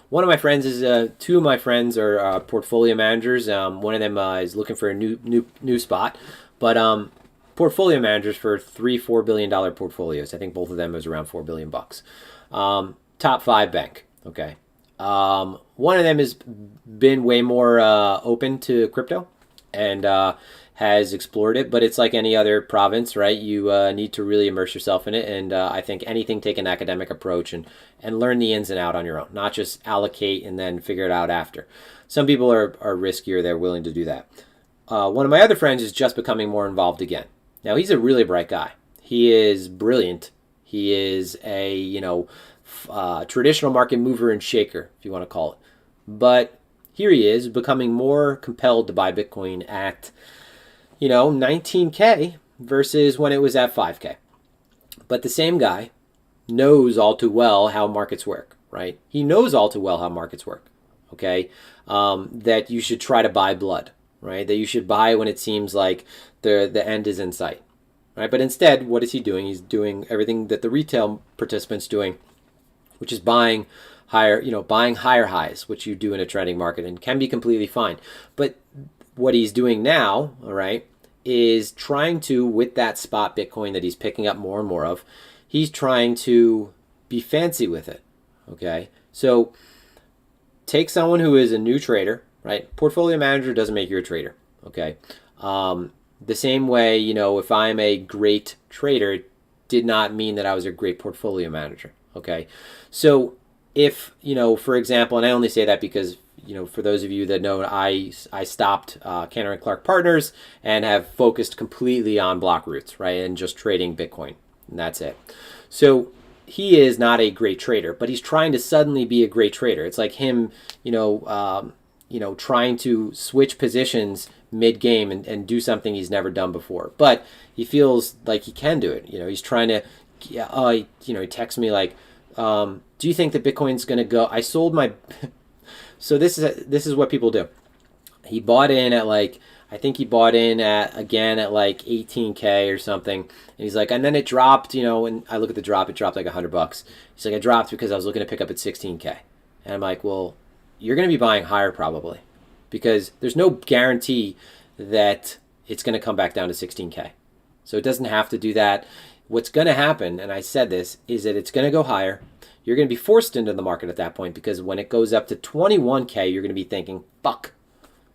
B: one of my friends is, two of my friends are portfolio managers. One of them is looking for a new spot. But portfolio managers for $3-4 billion portfolios. I think both of them is around $4 billion bucks. Top 5 bank. Okay. One of them has been way more open to crypto and has explored it, but it's like any other province, right? You need to really immerse yourself in it, and I think anything, take an academic approach and learn the ins and out on your own, not just allocate and then figure it out after. Some people are riskier, they're willing to do that. One of my other friends is just becoming more involved again. Now, he's a really bright guy. He is brilliant. He is a, traditional market mover and shaker, if you want to call it. But here he is becoming more compelled to buy Bitcoin at, 19K versus when it was at 5K. But the same guy knows all too well how markets work, right? He knows all too well how markets work, okay? That you should try to buy blood, right? That you should buy when it seems like the end is in sight, right? But instead, what is he doing? He's doing everything that the retail participant's doing, which is buying higher highs, which you do in a trending market and can be completely fine. But what he's doing now, all right, is trying to, with that spot Bitcoin that he's picking up more and more of, he's trying to be fancy with it, okay? So take someone who is a new trader, right? Portfolio manager doesn't make you a trader, okay? The same way, if I'm a great trader, it did not mean that I was a great portfolio manager, okay? So if, for example, and I only say that because, for those of you that know, I stopped Cantor and Clark Partners and have focused completely on BlockRoots, right, and just trading Bitcoin, and that's it. So he is not a great trader, but he's trying to suddenly be a great trader. It's like him, trying to switch positions mid-game and do something he's never done before. But he feels like he can do it. He's trying to, he texts me like, do you think that Bitcoin's going to go? I sold my, so this is what people do. He bought in at like, I think he bought in at, again, at like 18K or something. And he's like, and then it dropped, and I look at the drop, it dropped like $100. He's like, I dropped because I was looking to pick up at 16K. And I'm like, well, you're going to be buying higher probably, because there's no guarantee that it's going to come back down to 16K. So it doesn't have to do that. What's going to happen, and I said this, is that it's going to go higher. You're going to be forced into the market at that point, because when it goes up to 21K, you're going to be thinking, fuck,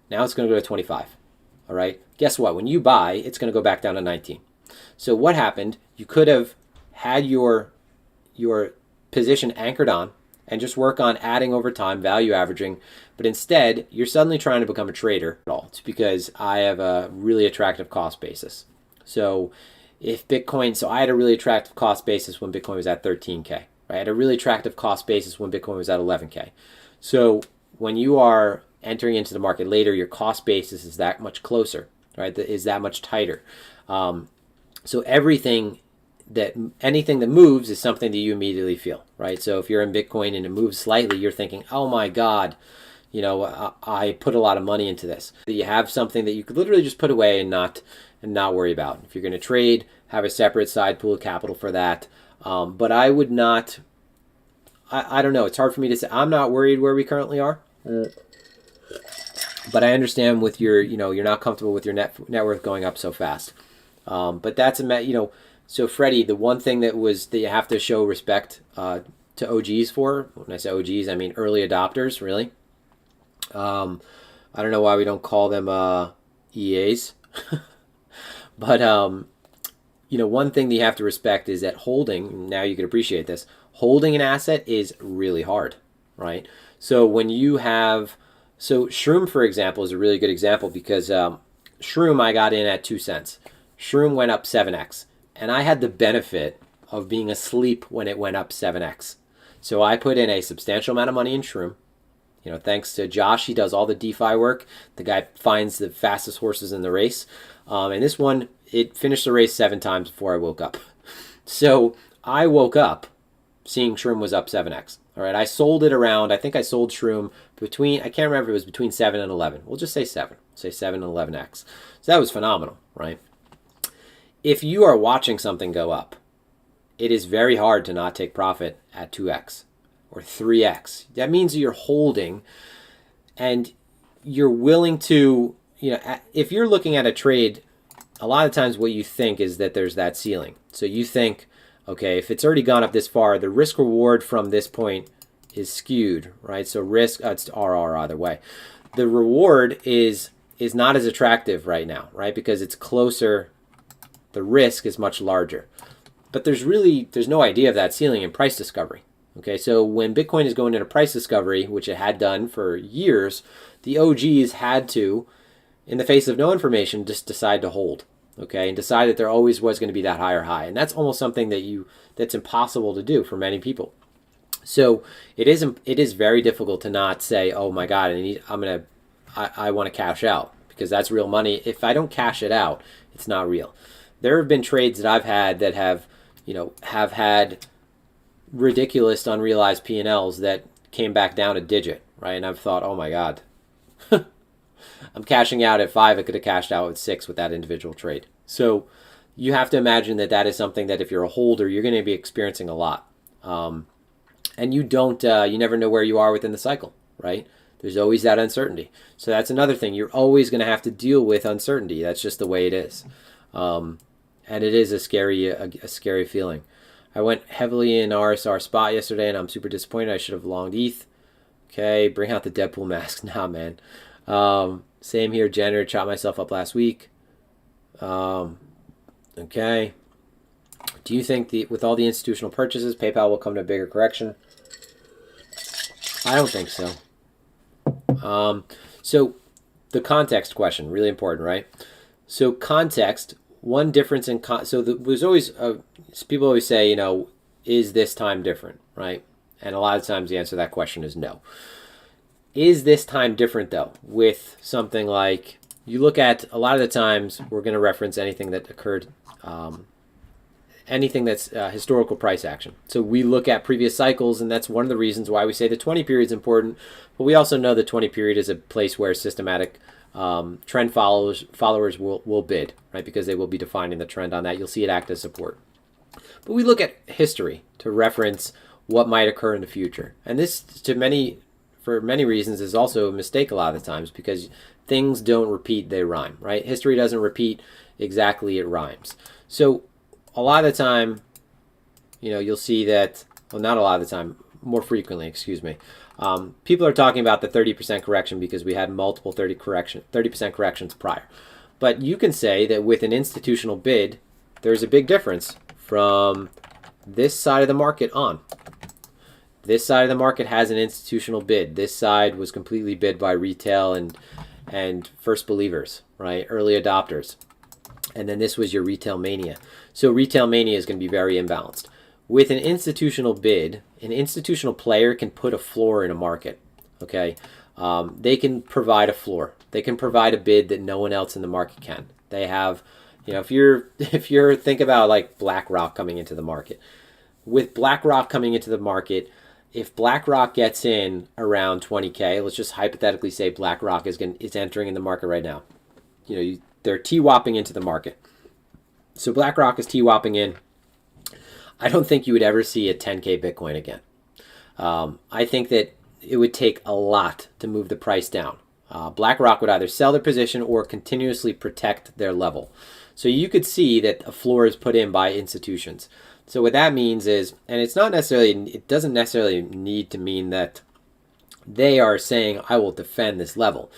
B: now it's going to go to 25. All right. Guess what? When you buy, it's going to go back down to 19. So what happened? You could have had your position anchored on and just work on adding over time, value averaging. But instead, you're suddenly trying to become a trader at all. It's because I have a really attractive cost basis. So if Bitcoin, so I had a really attractive cost basis when Bitcoin was at 13K. Right? I had a really attractive cost basis when Bitcoin was at 11K. So when you are entering into the market later, your cost basis is that much closer, right? That is that much tighter. So anything that moves is something that you immediately feel, right? So if you're in Bitcoin and it moves slightly, you're thinking, oh my God, I put a lot of money into this. You have something that you could literally just put away and not worry about. If you're going to trade, have a separate side pool of capital for that. But I would not, I don't know. It's hard for me to say. I'm not worried where we currently are. But I understand with you're not comfortable with your net worth going up so fast. But that's so Freddie, the one thing that you have to show respect to OGs for. When I say OGs, I mean early adopters, really. I don't know why we don't call them EAs, but one thing that you have to respect is that holding. Now you can appreciate this. Holding an asset is really hard, right? So when you have Shroom, for example, is a really good example, because Shroom I got in at 2 cents. Shroom went up 7x. And I had the benefit of being asleep when it went up 7x. So I put in a substantial amount of money in Shroom. Thanks to Josh, he does all the DeFi work. The guy finds the fastest horses in the race. And this one, it finished the race 7 times before I woke up. So I woke up seeing Shroom was up 7x. All right, I sold it around, I think I sold Shroom between, I can't remember if it was between 7 and 11. We'll just say 7. Say 7 and 11x. So that was phenomenal, right? If you are watching something go up, it is very hard to not take profit at 2x or 3x. That means you're holding and you're willing to, if you're looking at a trade, a lot of times what you think is that there's that ceiling. So you think, okay, if it's already gone up this far, the risk reward from this point is skewed, right? So risk, it's RR either way. The reward is not as attractive right now, right? Because it's closer, the risk is much larger. But there's no idea of that ceiling in price discovery. Okay, so when Bitcoin is going into price discovery, which it had done for years, the OGs had to, in the face of no information, just decide to hold. Okay, and decide that there always was going to be that higher high. And that's almost something that's impossible to do for many people. So it is very difficult to not say, oh my God, I want to cash out, because that's real money. If I don't cash it out, it's not real. There have been trades that I've had that have had ridiculous unrealized P&Ls that came back down a digit, right? And I've thought, oh my God, I'm cashing out at 5. I could have cashed out at 6 with that individual trade. So you have to imagine that is something that if you're a holder, you're going to be experiencing a lot. And you never know where you are within the cycle, right? There's always that uncertainty. So that's another thing. You're always going to have to deal with uncertainty. That's just the way it is. And it is a scary feeling. I went heavily in RSR spot yesterday, and I'm super disappointed. I should have longed ETH. Okay, bring out the Deadpool mask. Nah, man. Same here, Jenner. Chopped myself up last week. Okay. Do you think with all the institutional purchases, PayPal will come to a bigger correction? I don't think so. So the context question, really important, right? So context, one difference in there's always people always say, is this time different, right? And a lot of times the answer to that question is no. Is this time different though with something like you look at a lot of the times we're going to reference anything that occurred, anything that's historical price action. So we look at previous cycles, and that's one of the reasons why we say the 20 period is important. But we also know the 20 period is a place where systematic trend followers will bid, right? Because they will be defining the trend on that. You'll see it act as support. But we look at history to reference what might occur in the future. And this, for many reasons, is also a mistake a lot of the times, because things don't repeat, they rhyme, right? History doesn't repeat exactly, it rhymes. So a lot of the time, you'll see that, well, not a lot of the time, more frequently, excuse me, people are talking about the 30% correction because we had multiple 30% corrections prior. But you can say that with an institutional bid, there's a big difference from this side of the market on. This side of the market has an institutional bid. This side was completely bid by retail and first believers, right? Early adopters. And then this was your retail mania. So retail mania is going to be very imbalanced. With an institutional bid, an institutional player can put a floor in a market, okay? They can provide a floor. They can provide a bid that no one else in the market can. They have, if you're think about like BlackRock coming into the market. With BlackRock coming into the market, if BlackRock gets in around 20K, let's just hypothetically say BlackRock is entering in the market right now. They're TWAPing into the market. So BlackRock is TWAPing in. I don't think you would ever see a 10K Bitcoin again. I think that it would take a lot to move the price down. BlackRock would either sell their position or continuously protect their level. So you could see that a floor is put in by institutions. So what that means is, and it doesn't necessarily need to mean that they are saying, I will defend this level,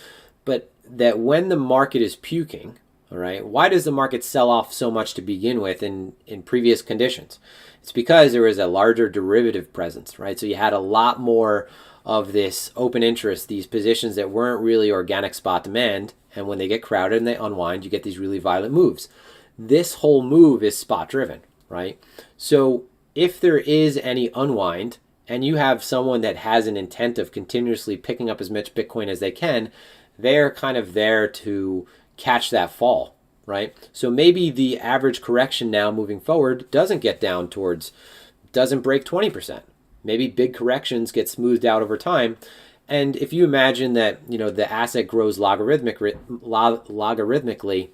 B: but that when the market is puking, all right, why does the market sell off so much to begin with in previous conditions? It's because there was a larger derivative presence, right? So you had a lot more of this open interest, these positions that weren't really organic spot demand, and when they get crowded and they unwind, you get these really violent moves. This whole move is spot driven, right? So if there is any unwind and you have someone that has an intent of continuously picking up as much Bitcoin as they can, they're kind of there to catch that fall, right? So maybe the average correction now moving forward doesn't break 20%. Maybe big corrections get smoothed out over time. And if you imagine that, the asset grows logarithmically,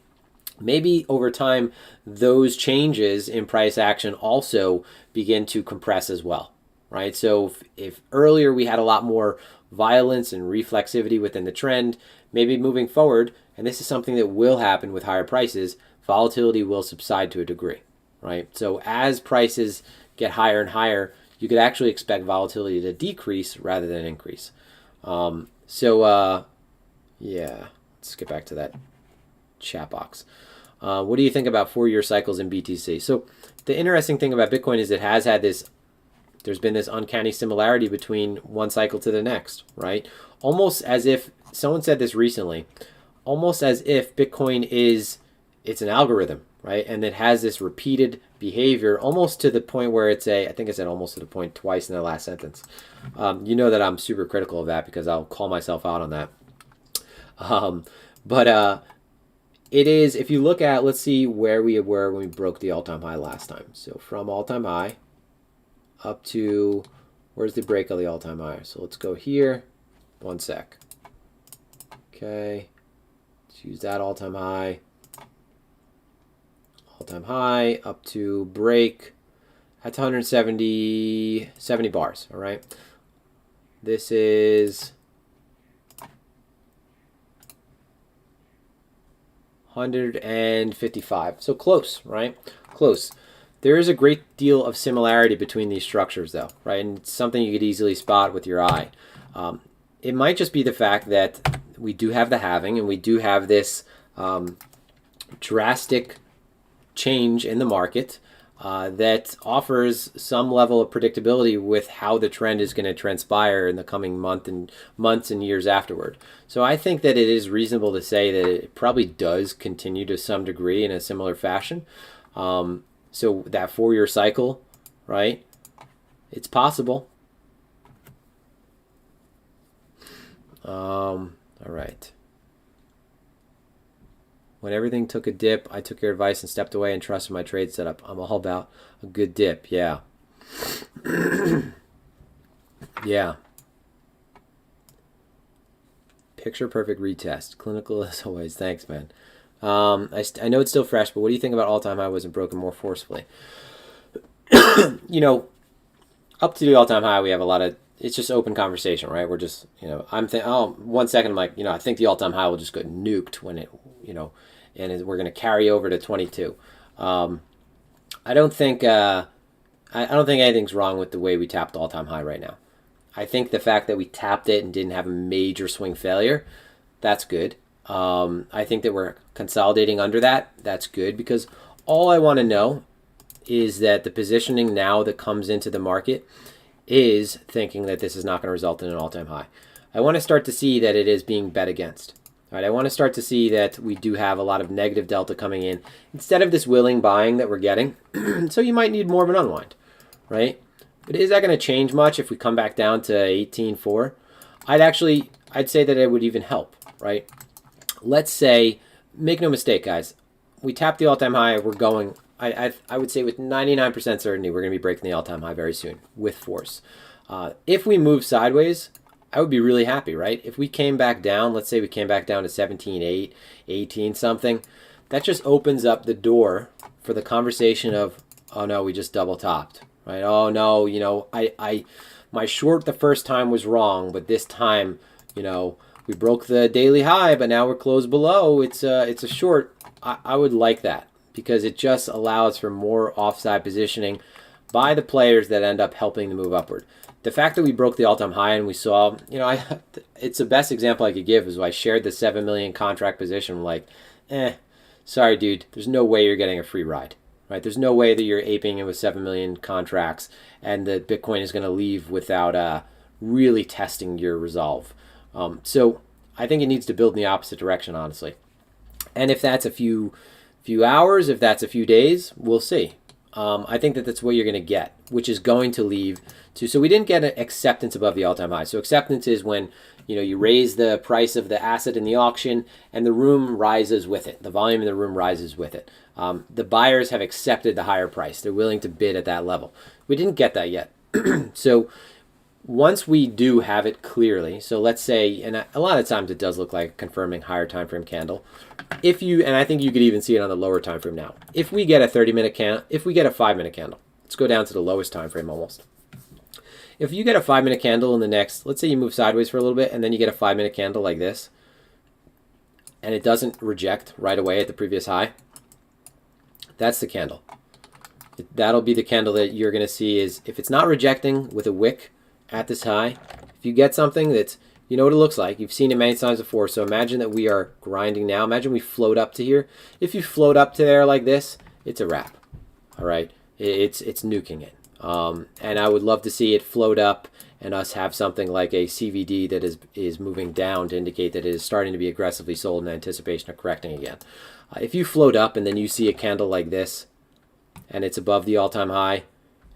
B: maybe over time, those changes in price action also begin to compress as well, right? So if earlier we had a lot more violence and reflexivity within the trend, maybe moving forward, and this is something that will happen with higher prices, volatility will subside to a degree, right? So as prices get higher and higher, you could actually expect volatility to decrease rather than increase. Yeah, let's get back to that chat box. What do you think about 4-year cycles in BTC? So the interesting thing about Bitcoin is there's been this uncanny similarity between one cycle to the next, right? Almost as if, someone said this recently, almost as if Bitcoin it's an algorithm, right? And it has this repeated behavior almost to the point where I think I said almost to the point twice in the last sentence. You know that I'm super critical of that because I'll call myself out on that. It is, if you look at, let's see where we were when we broke the all-time high last time. So from all-time high up to, where's the break of the all-time high? So let's go here. One sec. Okay. Let's use that all-time high. All-time high up to break. That's 170 bars, all right? This is 155. So close, right? Close. There is a great deal of similarity between these structures, though, right? And it's something you could easily spot with your eye. It might just be the fact that we do have the halving and we do have this drastic change in the market that offers some level of predictability with how the trend is going to transpire in the coming months and years afterward. So I think that it is reasonable to say that it probably does continue to some degree in a similar fashion. So that 4-year cycle, right? It's possible. All right. When everything took a dip, I took your advice and stepped away and trusted my trade setup. I'm all about a good dip. Yeah. Yeah. Picture perfect retest. Clinical as always. Thanks, man. I know it's still fresh, but what do you think about all-time high wasn't broken more forcefully? You know, up to the all-time high, we have a lot of, it's just open conversation, right? We're just, I'm thinking, oh, 1 second, I'm like, I think the all-time high will just get nuked when it, and we're going to carry over to 22. I don't think, I don't think anything's wrong with the way we tapped the all-time high right now. I think the fact that we tapped it and didn't have a major swing failure, that's good. I think that we're consolidating under that. That's good, because all I want to know is that the positioning now that comes into the market is thinking that this is not going to result in an all-time high. I want to start to see that it is being bet against. All right, I want to start to see that we do have a lot of negative delta coming in instead of this willing buying that we're getting. So you might need more of an unwind, right? But is that going to change much if we come back down to 18.4? I'd say that it would even help, right? Let's say, make no mistake, guys, we tap the all-time high, we're going, I would say with 99% certainty, we're going to be breaking the all-time high very soon with force. If we move sideways, I would be really happy, right? If we came back down, let's say we came back down to 17.8, 18 something, that just opens up the door for the conversation of, oh no, we just double topped, right? Oh no, my short the first time was wrong, but this time, we broke the daily high, but now we're closed below. It's a short. I would like that, because it just allows for more offside positioning by the players that end up helping to move upward. The fact that we broke the all-time high and we saw, it's the best example I could give is I shared the 7 million contract position. I'm like, sorry, dude, there's no way you're getting a free ride, right? There's no way that you're aping it with 7 million contracts and that Bitcoin is going to leave without really testing your resolve. So I think it needs to build in the opposite direction, honestly. And if that's a few hours, if that's a few days, we'll see. I think that that's what you're going to get, which is going to leave to, so we didn't get an acceptance above the all-time high. So acceptance is when, you raise the price of the asset in the auction and the room rises with it. The volume in the room rises with it. The buyers have accepted the higher price. They're willing to bid at that level. We didn't get that yet. So once we do have it clearly, so let's say, and a lot of times it does look like a confirming higher time frame candle. And I think you could even see it on the lower time frame now. If we get a 30-minute candle, if we get a 5-minute candle, let's go down to the lowest time frame almost. If you get a 5-minute candle in the next, let's say you move sideways for a little bit and then you get a 5-minute candle like this, and it doesn't reject right away at the previous high, that's the candle. That'll be the candle that you're going to see is, if it's not rejecting with a wick at this high, if you get something that's, you know what it looks like. You've seen it many times before. So imagine that we are grinding now. Imagine we float up to here. If you float up to there like this, it's a wrap. All right, it's nuking it. And I would love to see it float up and us have something like a CVD that is moving down to indicate that it is starting to be aggressively sold in anticipation of correcting again. If you float up and then you see a candle like this and it's above the all-time high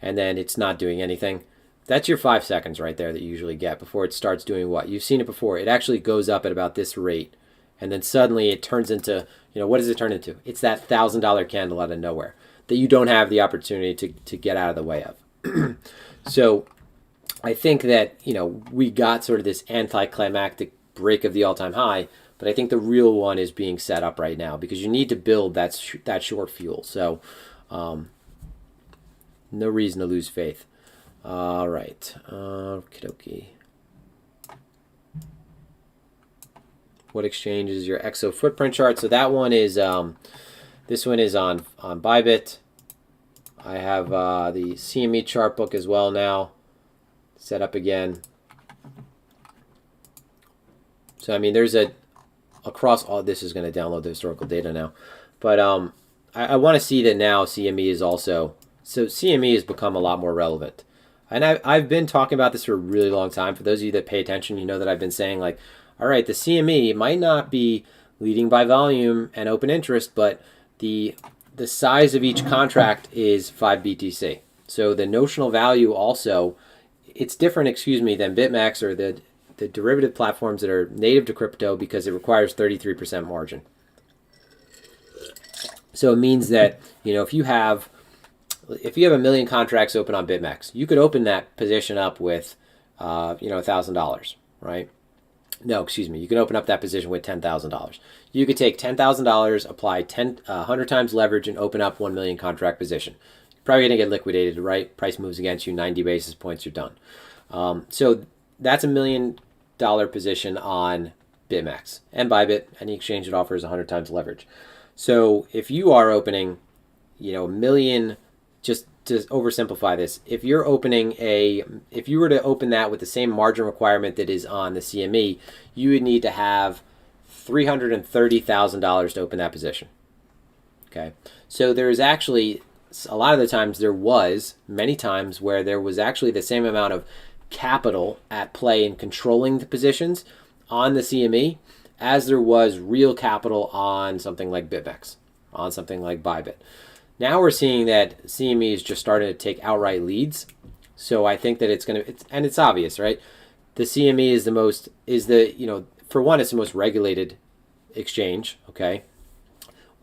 B: and then it's not doing anything, that's your 5 seconds right there that you usually get before it starts doing what? You've seen it before. It actually goes up at about this rate, and then suddenly it turns into, what does it turn into? It's that $1,000 candle out of nowhere that you don't have the opportunity to get out of the way of. So I think that, we got sort of this anticlimactic break of the all-time high, but I think the real one is being set up right now because you need to build that short fuel. So no reason to lose faith. All right. Okie dokie. What exchange is your EXO footprint chart? So that one is, this one is on Bybit. I have the CME chart book as well now set up again. So, I mean, there's across all, this is going to download the historical data now. But I want to see that now CME is also, so CME has become a lot more relevant. And I've been talking about this for a really long time. For those of you that pay attention, you know that I've been saying, like, all right, the CME might not be leading by volume and open interest, but the size of each contract is 5 BTC. So the notional value also, it's different, than BitMEX or the derivative platforms that are native to crypto because it requires 33% margin. So it means that, if you have a million contracts open on BitMEX, you could open that position up with, $1,000, right? No, excuse me. You can open up that position with $10,000. You could take $10,000, apply 100 times leverage, and open up 1 million contract position. You're probably going to get liquidated, right? Price moves against you, 90 basis points, you're done. So that's $1 million position on BitMEX. And Bybit, any exchange that offers 100 times leverage. So if you are opening, a million, just to oversimplify this, if you were to open that with the same margin requirement that is on the CME, you would need to have $330,000 to open that position. Okay, so there's actually a lot of the times many times where there was actually the same amount of capital at play in controlling the positions on the CME as there was real capital on something like BitMEX, on something like Bybit. Now we're seeing that CME is just starting to take outright leads. So I think that it's obvious, right? The CME is for one, it's the most regulated exchange, okay?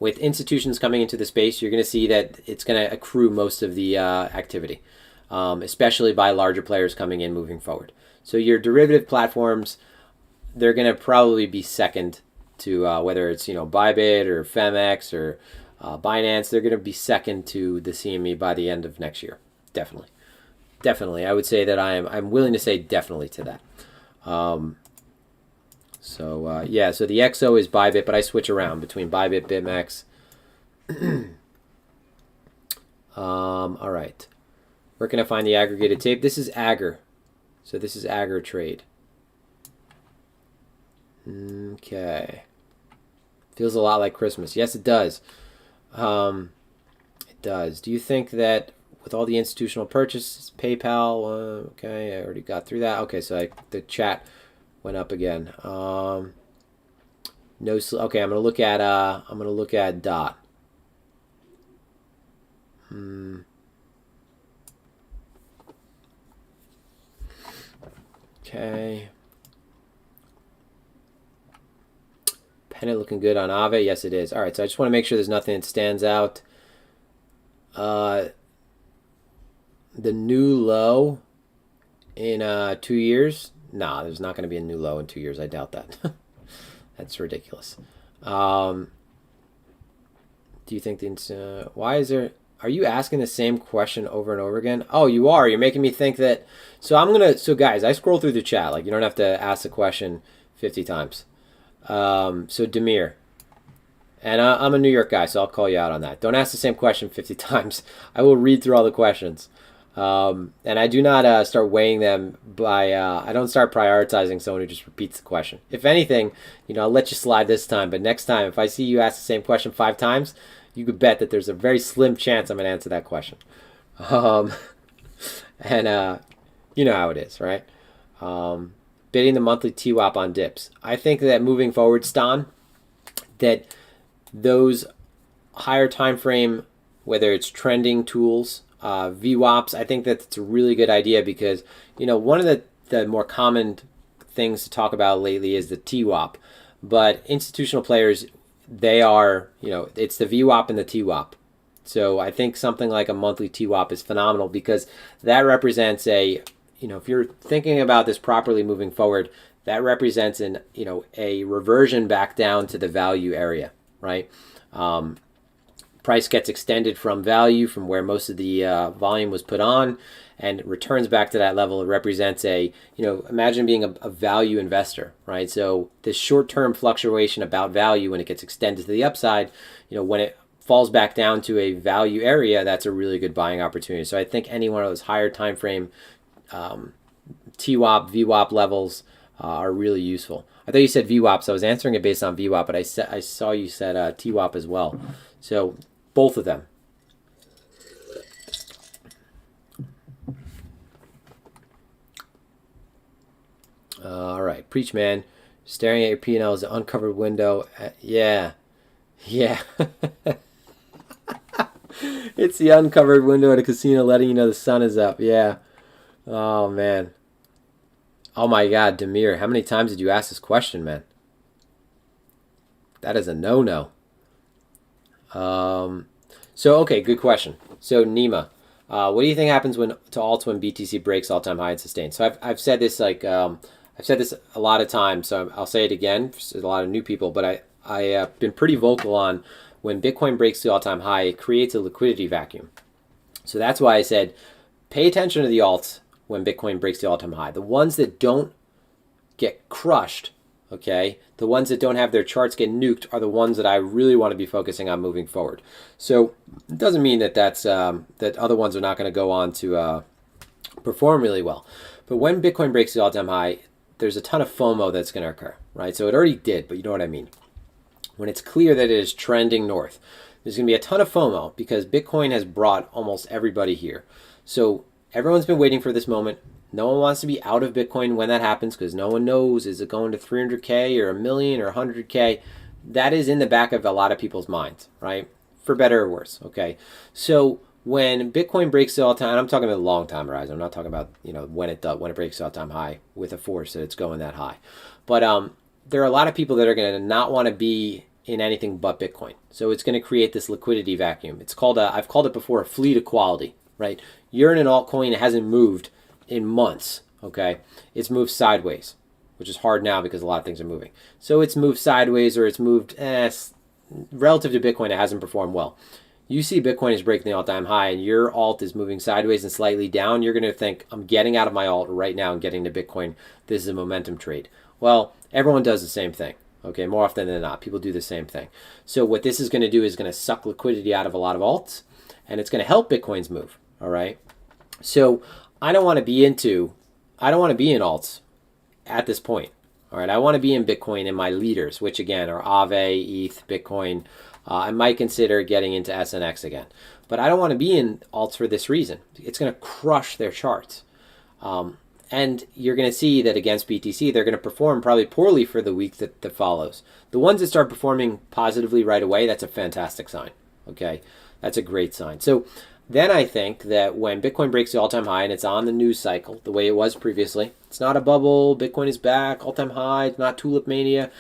B: With institutions coming into the space, you're going to see that it's going to accrue most of the activity, especially by larger players coming in moving forward. So your derivative platforms, they're going to probably be second to whether it's, Bybit or Phemex or Binance, they're going to be second to the CME by the end of next year. Definitely. I would say that I'm willing to say definitely to that. So the XO is Bybit, but I switch around between Bybit, BitMEX. All right. Where can I find the aggregated tape? This is Agger. So this is Agger trade. Okay. Feels a lot like Christmas. Yes, it does. It does. Do you think that with all the institutional purchases, PayPal, okay, I already got through that. Okay, so the chat went up again. Okay, I'm gonna look at DOT. Okay. Pennant looking good on Aave. Yes, it is. All right, so I just want to make sure there's nothing that stands out. The new low in 2 years? Nah, there's not going to be a new low in 2 years. I doubt that. That's ridiculous. Do you think why is there? Are you asking the same question over and over again? Oh, you are. You're making me think that. So guys, I scroll through the chat. Like, you don't have to ask the question 50 times. So Demir, and I'm a New York guy, so I'll call you out on that. Don't ask the same question 50 times. I will read through all the questions. And I do not start weighing them by, I don't start prioritizing someone who just repeats the question. If anything, I'll let you slide this time, but next time, if I see you ask the same question 5 times, you could bet that there's a very slim chance I'm going to answer that question. And you know how it is, right? Bidding the monthly TWAP on dips. I think that moving forward, Stan, that those higher time frame, whether it's trending tools, VWAPs, I think that's a really good idea because, one of the more common things to talk about lately is the TWAP. But institutional players, they are, it's the VWAP and the TWAP. So I think something like a monthly TWAP is phenomenal because that represents if you're thinking about this properly moving forward, that represents a reversion back down to the value area, right? Price gets extended from value, from where most of the volume was put on, and it returns back to that level. It represents imagine being a value investor, right? So this short-term fluctuation about value, when it gets extended to the upside, when it falls back down to a value area, that's a really good buying opportunity. So I think any one of those higher time frame TWAP, VWAP levels are really useful. I thought you said VWAP, so I was answering it based on VWAP, but I saw you said TWAP as well. So both of them. All right, preach, man. Staring at your P&L as an uncovered window. Yeah. It's the uncovered window at a casino letting you know the sun is up. Yeah. Oh, man. Oh, my God, Demir. How many times did you ask this question, man? That is a no-no. So okay, good question. So Nima, what do you think happens when to alts when BTC breaks all-time high and sustains? So I've said this I've said this a lot of times, so I'll say it again. There's a lot of new people, but I've been pretty vocal on when Bitcoin breaks the all-time high, it creates a liquidity vacuum. So that's why I said pay attention to the alts when Bitcoin breaks the all-time high. The ones that don't get crushed, okay, the ones that don't have their charts get nuked are the ones that I really want to be focusing on moving forward. So it doesn't mean that that other ones are not going to go on to perform really well. But when Bitcoin breaks the all-time high, there's a ton of FOMO that's going to occur, right? So it already did, but you know what I mean. When it's clear that it is trending north, there's going to be a ton of FOMO because Bitcoin has brought almost everybody here. So everyone's been waiting for this moment. No one wants to be out of Bitcoin when that happens because no one knows, is it going to 300K or a million or 100K? That is in the back of a lot of people's minds, right? For better or worse, okay? So when Bitcoin breaks the all-time, I'm talking about a long time horizon. I'm not talking about, when it breaks the all-time high with a force that it's going that high. But there are a lot of people that are going to not want to be in anything but Bitcoin. So it's going to create this liquidity vacuum. It's called I've called it before a fleet equality, right? You're in an altcoin that hasn't moved in months, okay? It's moved sideways, which is hard now because a lot of things are moving. So it's moved sideways or it's moved relative to Bitcoin, it hasn't performed well. You see Bitcoin is breaking the all-time high and your alt is moving sideways and slightly down, you're going to think, I'm getting out of my alt right now and getting to Bitcoin. This is a momentum trade. Well, everyone does the same thing. Okay, more often than not, people do the same thing. So what this is going to do is going to suck liquidity out of a lot of alts, and it's going to help Bitcoin's move. All right. So I don't want to be in alts at this point. All right, I want to be in Bitcoin in my leaders, which again are Aave, ETH, Bitcoin. I might consider getting into SNX again, but I don't want to be in alts for this reason. It's going to crush their charts. And you're going to see that against BTC, they're going to perform probably poorly for the week that follows. The ones that start performing positively right away, that's a fantastic sign. Okay, that's a great sign. So then I think that when Bitcoin breaks the all-time high and it's on the news cycle, the way it was previously, it's not a bubble, Bitcoin is back, all-time high, it's not tulip mania,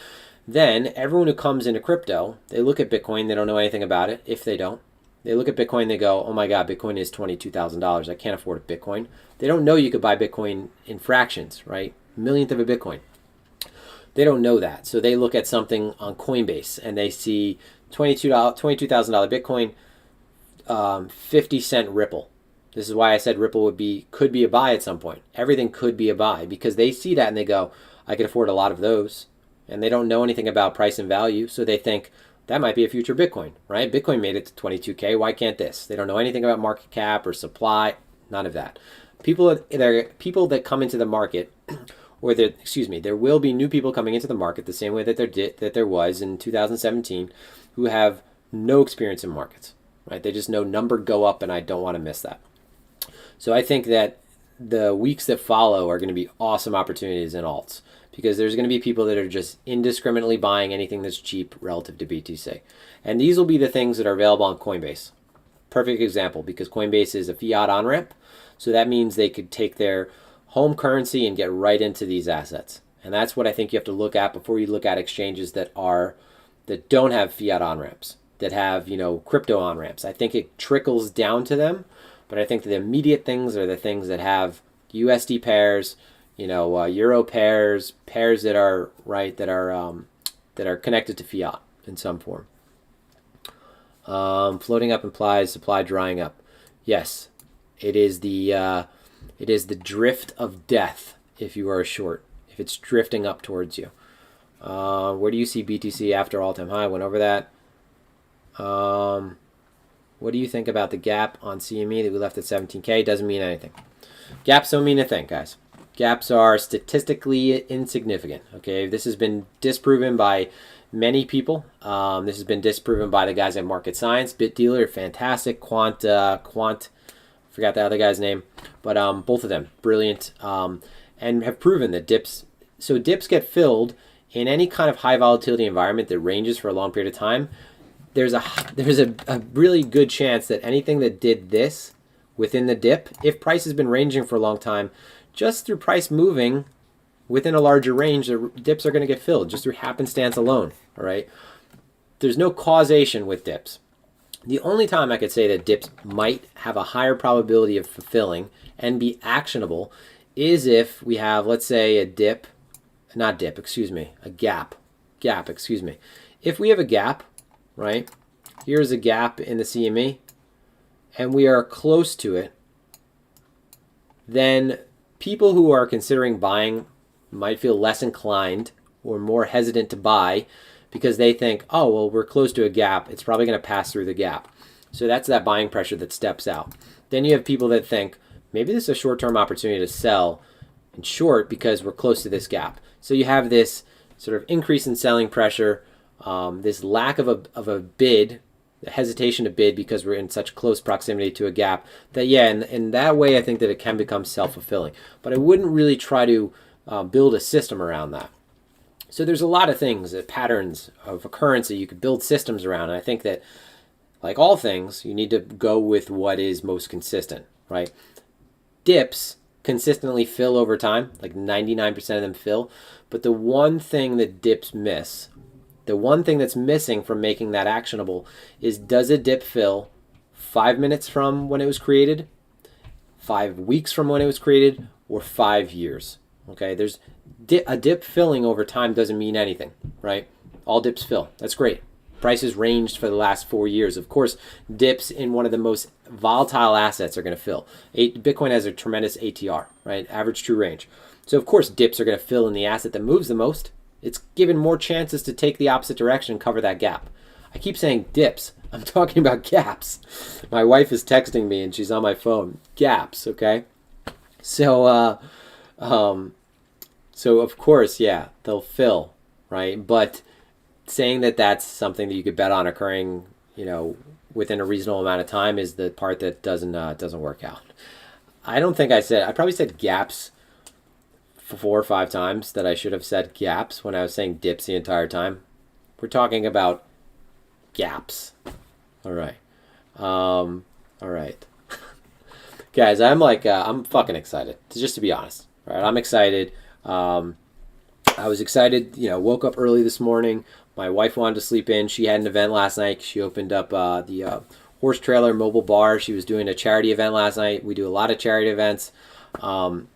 B: then everyone who comes into crypto, they look at Bitcoin, they don't know anything about it, if they don't. They look at Bitcoin, they go, oh my God, Bitcoin is $22,000. I can't afford a Bitcoin. They don't know you could buy Bitcoin in fractions, right? Millionth of a Bitcoin. They don't know that. So they look at something on Coinbase and they see $22,000 Bitcoin, 50-cent Ripple. This is why I said Ripple could be a buy at some point. Everything could be a buy because they see that and they go, I could afford a lot of those. And they don't know anything about price and value. So they think, that might be a future Bitcoin, right? Bitcoin made it to 22K. Why can't this? They don't know anything about market cap or supply. None of that. People that come into the market, or there will be new people coming into the market the same way that there was in 2017, who have no experience in markets, right? They just know number go up, and I don't want to miss that. So I think that the weeks that follow are going to be awesome opportunities in alts, because there's going to be people that are just indiscriminately buying anything that's cheap relative to BTC. And these will be the things that are available on Coinbase. Perfect example, because Coinbase is a fiat on-ramp. So that means they could take their home currency and get right into these assets. And that's what I think you have to look at before you look at exchanges that don't have fiat on-ramps, that have, crypto on-ramps. I think it trickles down to them, but I think the immediate things are the things that have USD pairs, euro pairs that are connected to fiat in some form. Floating up implies supply drying up. Yes, it is the drift of death if you are a short, if it's drifting up towards you. Where do you see BTC after all-time high? Went over that. What do you think about the gap on CME that we left at 17K? Doesn't mean anything. Gaps don't mean a thing, guys. Gaps are statistically insignificant. Okay, this has been disproven by many people. This has been disproven by the guys at Market Science. BitDealer, fantastic. Quant, forgot the other guy's name, but both of them brilliant, and have proven that dips get filled in any kind of high volatility environment that ranges for a long period of time. There's a really good chance that anything that did this within the dip, if price has been ranging for a long time, just through price moving within a larger range, the dips are going to get filled just through happenstance alone. All right, there's no causation with dips. The only time I could say that dips might have a higher probability of fulfilling and be actionable is if we have, let's say, a dip, not dip, excuse me, a gap, excuse me. If we have a gap, right, here's a gap in the CME, and we are close to it, then people who are considering buying might feel less inclined or more hesitant to buy because they think, oh, well, we're close to a gap. It's probably going to pass through the gap. So that's that buying pressure that steps out. Then you have people that think, maybe this is a short-term opportunity to sell in short because we're close to this gap. So you have this sort of increase in selling pressure, this lack of a bid, the hesitation to bid because we're in such close proximity to a gap, that, yeah, in that way I think that it can become self-fulfilling. But I wouldn't really try to build a system around that. So there's a lot of things, patterns of occurrence that you could build systems around. And I think that, like all things, you need to go with what is most consistent, right? Dips consistently fill over time, like 99% of them fill. But the one thing that dips miss, the one thing that's missing from making that actionable is, does a dip fill 5 minutes from when it was created, 5 weeks from when it was created, or 5 years? Okay, there's a dip filling over time doesn't mean anything, right? All dips fill. That's great. Prices ranged for the last 4 years. Of course, dips in one of the most volatile assets are going to fill. Bitcoin has a tremendous ATR, right? Average true range. So of course, dips are going to fill in the asset that moves the most. It's given more chances to take the opposite direction and cover that gap. I keep saying dips. I'm talking about gaps. My wife is texting me and she's on my phone. Gaps, okay? So, so of course, yeah, they'll fill, right? But saying that that's something that you could bet on occurring, within a reasonable amount of time is the part that doesn't work out. I don't think I probably said gaps 4 or 5 times that I should have said gaps when I was saying dips the entire time. We're talking about gaps. All right. All right. Guys, I'm fucking excited, just to be honest. Right? I'm excited. I was excited, woke up early this morning. My wife wanted to sleep in. She had an event last night. She opened up the Horse Trailer Mobile Bar. She was doing a charity event last night. We do a lot of charity events. I've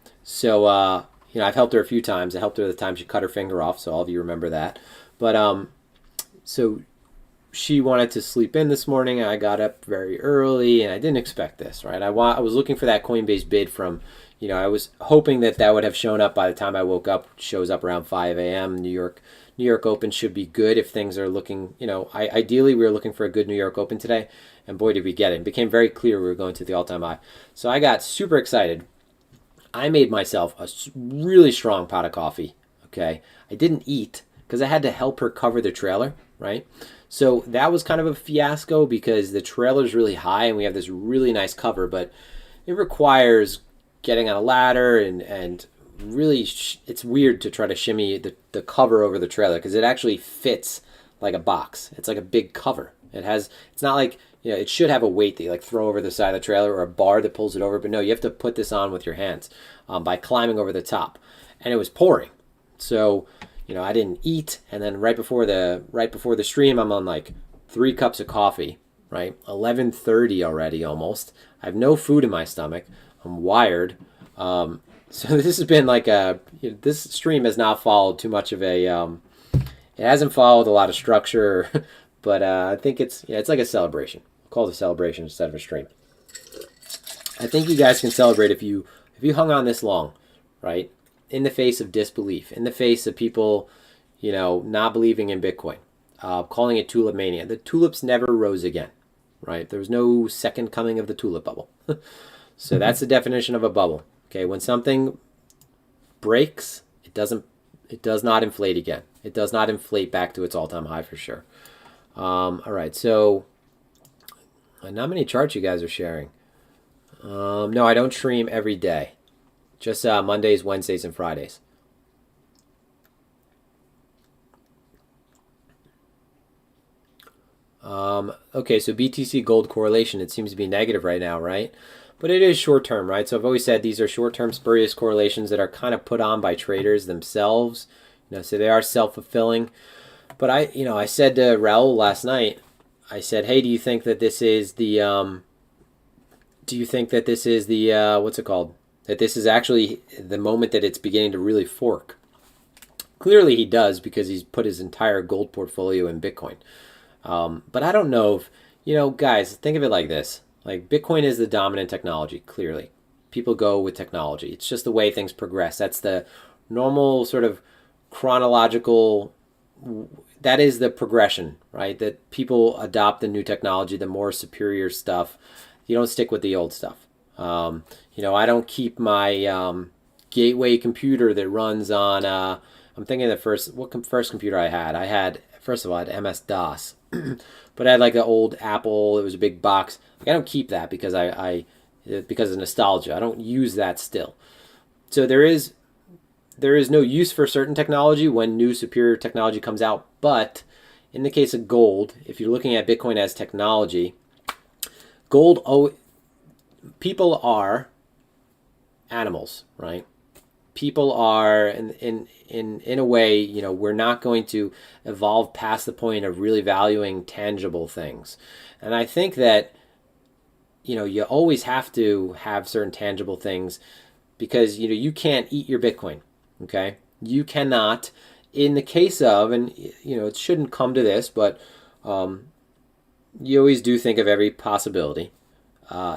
B: helped her a few times. I helped her the time she cut her finger off, so all of you remember that. But so she wanted to sleep in this morning. I got up very early, and I didn't expect this, right? I was looking for that Coinbase bid from, I was hoping that would have shown up by the time I woke up. It shows up around 5 a.m. New York Open should be good if things are looking, ideally we were looking for a good New York Open today, and boy did we get it. It became very clear we were going to the all-time high. So I got super excited. I made myself a really strong pot of coffee, okay? I didn't eat because I had to help her cover the trailer, right? So that was kind of a fiasco because the trailer's really high and we have this really nice cover, but it requires getting on a ladder and really it's weird to try to shimmy the cover over the trailer because it actually fits like a box. It's like a big cover. It's not like, it should have a weight that you like throw over the side of the trailer or a bar that pulls it over, but no, you have to put this on with your hands by climbing over the top. And it was pouring. So, I didn't eat, and then right before the stream, I'm on like 3 cups of coffee, right? 11:30 already almost. I have no food in my stomach. I'm wired. So this has been like this stream has not followed too much of a, it hasn't followed a lot of structure, but I think it's like a celebration. I'll call it a celebration instead of a stream. I think you guys can celebrate if you hung on this long, right? In the face of disbelief, in the face of people, not believing in Bitcoin, calling it tulip mania. The tulips never rose again, right? There was no second coming of the tulip bubble. So that's the definition of a bubble. Okay, when something breaks, it does not inflate again. It does not inflate back to its all-time high for sure. All right, so not many charts you guys are sharing. No, I don't stream every day. Just Mondays, Wednesdays, and Fridays. Okay, so BTC gold correlation, it seems to be negative right now, right? But it is short term, right? So I've always said these are short term spurious correlations that are kind of put on by traders themselves. So they are self fulfilling. But I said to Raul last night, I said, hey, do you think that this is the what's it called? That this is actually the moment that it's beginning to really fork. Clearly he does, because he's put his entire gold portfolio in Bitcoin. But I don't know if, guys, think of it like this. Like, Bitcoin is the dominant technology, clearly. People go with technology. It's just the way things progress. That's the normal sort of chronological, that is the progression, right? That people adopt the new technology, the more superior stuff. You don't stick with the old stuff. I don't keep my gateway computer that runs on, I'm thinking of what first computer I had. First of all, I had MS-DOS. But I had like an old Apple. It was a big box. Like, I don't keep that because because of nostalgia. I don't use that still. So there is no use for certain technology when new superior technology comes out. But in the case of gold, if you're looking at Bitcoin as technology, gold, people are animals, right? People are in a way, we're not going to evolve past the point of really valuing tangible things. And I think that, you always have to have certain tangible things, because, you can't eat your Bitcoin, okay? You cannot, in the case of, and, it shouldn't come to this, but you always do think of every possibility.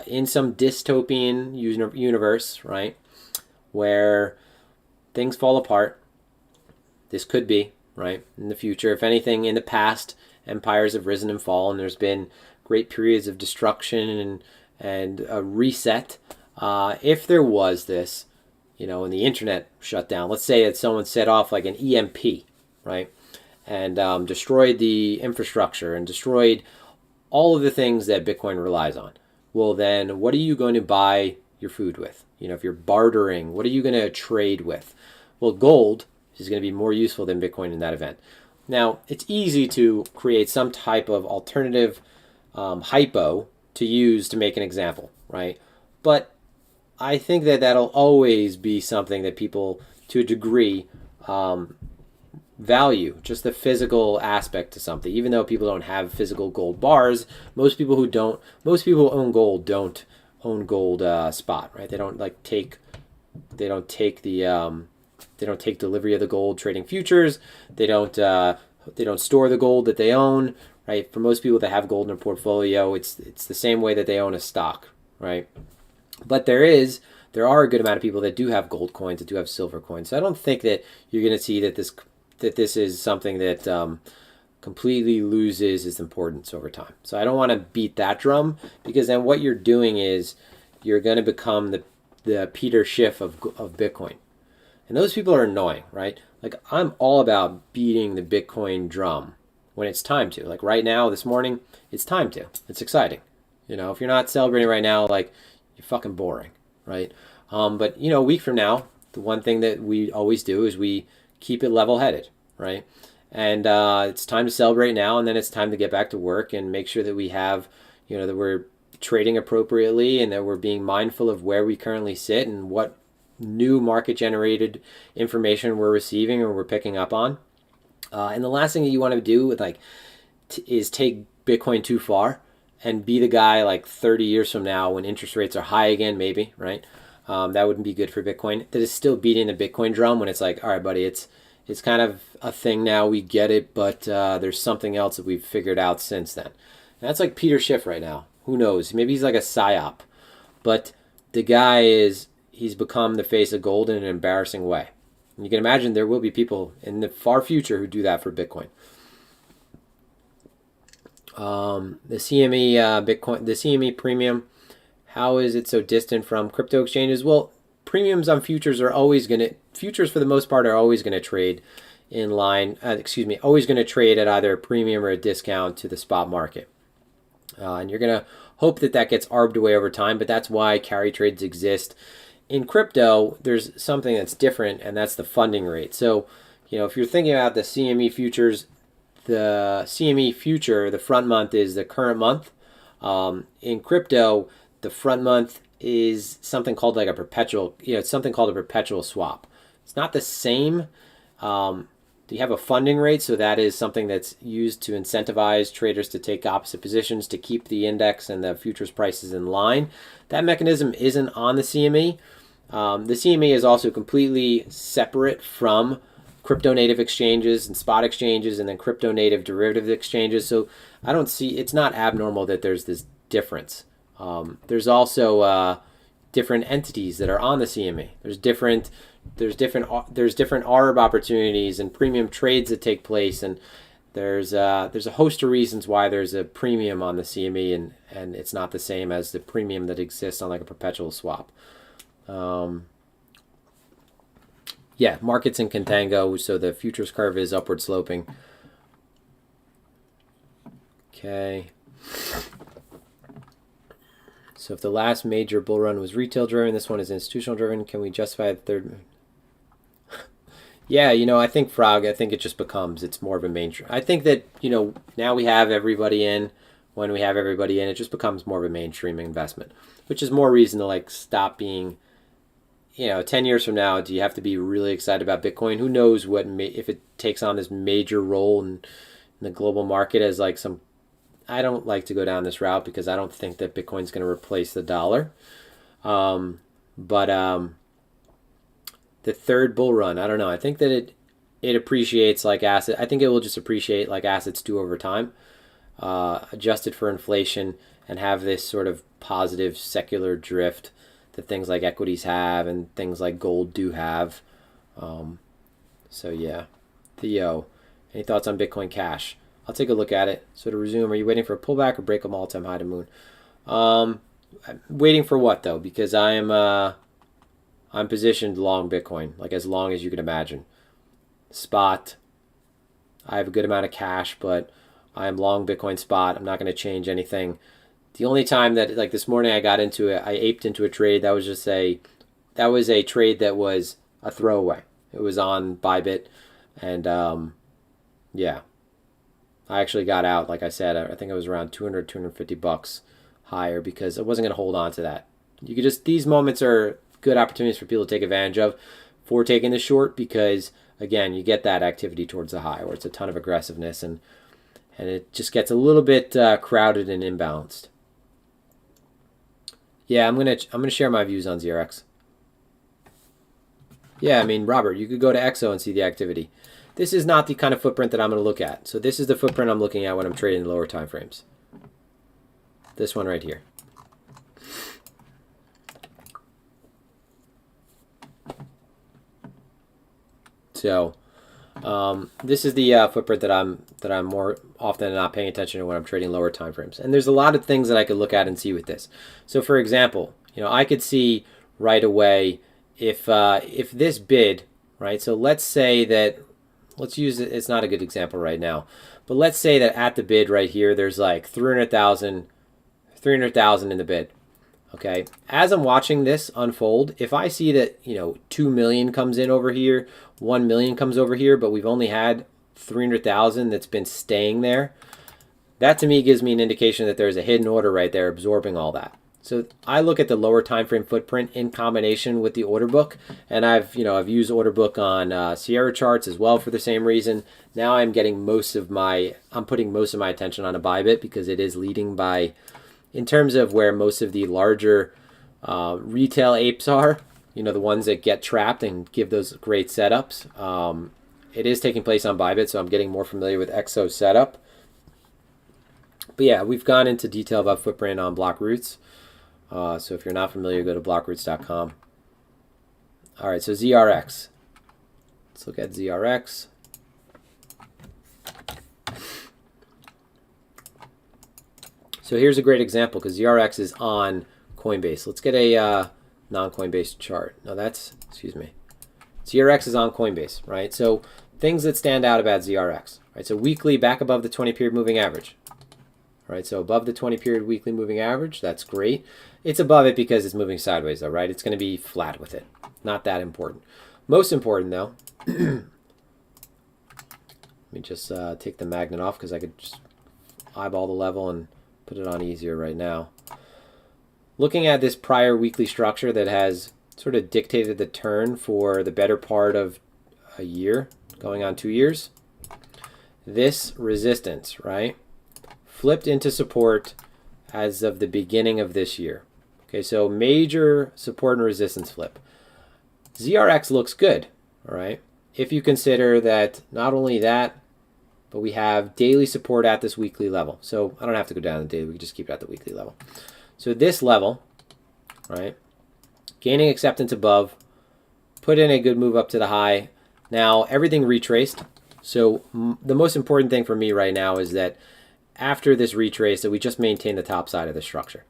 B: In some dystopian universe, right, where things fall apart. This could be, right, in the future. If anything, in the past, empires have risen and fallen. There's been great periods of destruction and a reset. If there was this, and the internet shut down, let's say that someone set off like an EMP, right, and destroyed the infrastructure and destroyed all of the things that Bitcoin relies on. Well, then what are you going to buy your food with? If you're bartering, what are you going to trade with? Well, gold is going to be more useful than Bitcoin in that event. Now, it's easy to create some type of alternative hypo to use to make an example, right? But I think that that'll always be something that people, to a degree, value, just the physical aspect to something. Even though people don't have physical gold bars, most people who own gold don't own gold spot, right? They don't take delivery of the gold trading futures. They don't store the gold that they own, right? For most people that have gold in their portfolio, it's the same way that they own a stock, right? But there are a good amount of people that do have gold coins, that do have silver coins. So I don't think that you're going to see that this is something that completely loses its importance over time. So I don't want to beat that drum, because then what you're doing is you're going to become the Peter Schiff of Bitcoin. And those people are annoying, right? Like, I'm all about beating the Bitcoin drum when it's time to. Like right now, this morning, it's time to. It's exciting. If you're not celebrating right now, like, you're fucking boring, right? But, a week from now, the one thing that we always do is we keep it level-headed, right? And it's time to celebrate now, and then it's time to get back to work and make sure that we have, that we're trading appropriately and that we're being mindful of where we currently sit and what new market-generated information we're receiving or we're picking up on. And the last thing that you want to do with is take Bitcoin too far and be the guy like 30 years from now when interest rates are high again, maybe, right? That wouldn't be good for Bitcoin. That is still beating the Bitcoin drum when it's like, all right, buddy, it's kind of a thing now. We get it, but there's something else that we've figured out since then. And that's like Peter Schiff right now. Who knows? Maybe he's like a psyop. But the guy he's become the face of gold in an embarrassing way. And you can imagine there will be people in the far future who do that for Bitcoin. The CME Bitcoin, the CME premium, how is it so distant from crypto exchanges? Well, premiums on futures for the most part are always going to trade in line, always going to trade at either a premium or a discount to the spot market. And you're going to hope that gets arbed away over time, but that's why carry trades exist. In crypto, there's something that's different, and that's the funding rate. So, if you're thinking about the CME futures, the CME future, the front month is the current month. In crypto, the front month is something called like a perpetual, it's something called a perpetual swap. It's not the same. Do you have a funding rate? So that is something that's used to incentivize traders to take opposite positions to keep the index and the futures prices in line. That mechanism isn't on the CME. The CME is also completely separate from crypto native exchanges and spot exchanges and then crypto native derivative exchanges. So I don't see, it's not abnormal that there's this difference. There's also different entities that are on the CME. There's different ARB opportunities and premium trades that take place, and there's a host of reasons why there's a premium on the CME, and it's not the same as the premium that exists on like a perpetual swap. Yeah, markets in contango, so the futures curve is upward sloping. Okay. So if the last major bull run was retail driven, this one is institutional driven, can we justify the third? Yeah, I think Frog, I think it just becomes, it's more of a mainstream. I think that, now we have everybody in. When we have everybody in, it just becomes more of a mainstream investment, which is more reason to like stop being, 10 years from now, do you have to be really excited about Bitcoin? Who knows what, if it takes on this major role in the global market as like some, I don't like to go down this route because I don't think that Bitcoin's going to replace the dollar. But the third bull run, I don't know. I think that it appreciates like asset. I think it will just appreciate like assets do over time, adjusted for inflation, and have this sort of positive secular drift that things like equities have and things like gold do have. So yeah, Theo, any thoughts on Bitcoin Cash? I'll take a look at it. So to resume, are you waiting for a pullback or break a all-time high to moon? I'm waiting for what though? Because I'm positioned long Bitcoin, like as long as you can imagine. Spot. I have a good amount of cash, but I am long Bitcoin spot. I'm not going to change anything. The only time that, like this morning, I got into it, I aped into a trade. That was a trade that was a throwaway. It was on Bybit, and yeah, I actually got out. Like I said, I think it was around 200, 250 bucks higher because I wasn't going to hold on to that. You could just, these moments are good opportunities for people to take advantage of for taking the short because again, you get that activity towards the high where it's a ton of aggressiveness and it just gets a little bit crowded and imbalanced. Yeah, I'm gonna share my views on ZRX. Yeah, I mean, Robert, you could go to EXO and see the activity. This is not the kind of footprint that I'm going to look at. So this is the footprint I'm looking at when I'm trading lower time frames. This one right here. So this is the footprint that I'm more often than not paying attention to when I'm trading lower time frames. And there's a lot of things that I could look at and see with this. So for example, I could see right away if this bid, right? So let's say that, let's use it. It's not a good example right now, but let's say that at the bid right here, there's like 300,000 in the bid. Okay. As I'm watching this unfold, if I see that, 2 million comes in over here, 1 million comes over here, but we've only had 300,000 that's been staying there, that to me gives me an indication that there's a hidden order right there absorbing all that. So I look at the lower time frame footprint in combination with the order book, and I've used order book on Sierra charts as well for the same reason. Now I'm putting most of my attention on a Bybit because it is leading by, in terms of where most of the larger retail apes are, the ones that get trapped and give those great setups. It is taking place on Bybit, so I'm getting more familiar with EXO setup. But yeah, we've gone into detail about footprint on BlockRoots. So if you're not familiar, go to blockroots.com. All right, so ZRX. Let's look at ZRX. So here's a great example because ZRX is on Coinbase. Let's get a non-Coinbase chart. No, ZRX is on Coinbase, right? So things that stand out about ZRX, right? So weekly back above the 20-period moving average. Right, so above the 20-period weekly moving average, that's great. It's above it because it's moving sideways though, right? It's going to be flat with it. Not that important. Most important though, let me just take the magnet off because I could just eyeball the level and put it on easier right now. Looking at this prior weekly structure that has sort of dictated the turn for the better part of a year, going on 2 years. This resistance, right, flipped into support as of the beginning of this year. Okay, so major support and resistance flip. ZRX looks good, all right, if you consider that not only that, but we have daily support at this weekly level. So I don't have to go down the daily, we can just keep it at the weekly level. So this level, right, gaining acceptance above, put in a good move up to the high. Now everything retraced. So the most important thing for me right now is that after this retrace, that we just maintain the top side of the structure.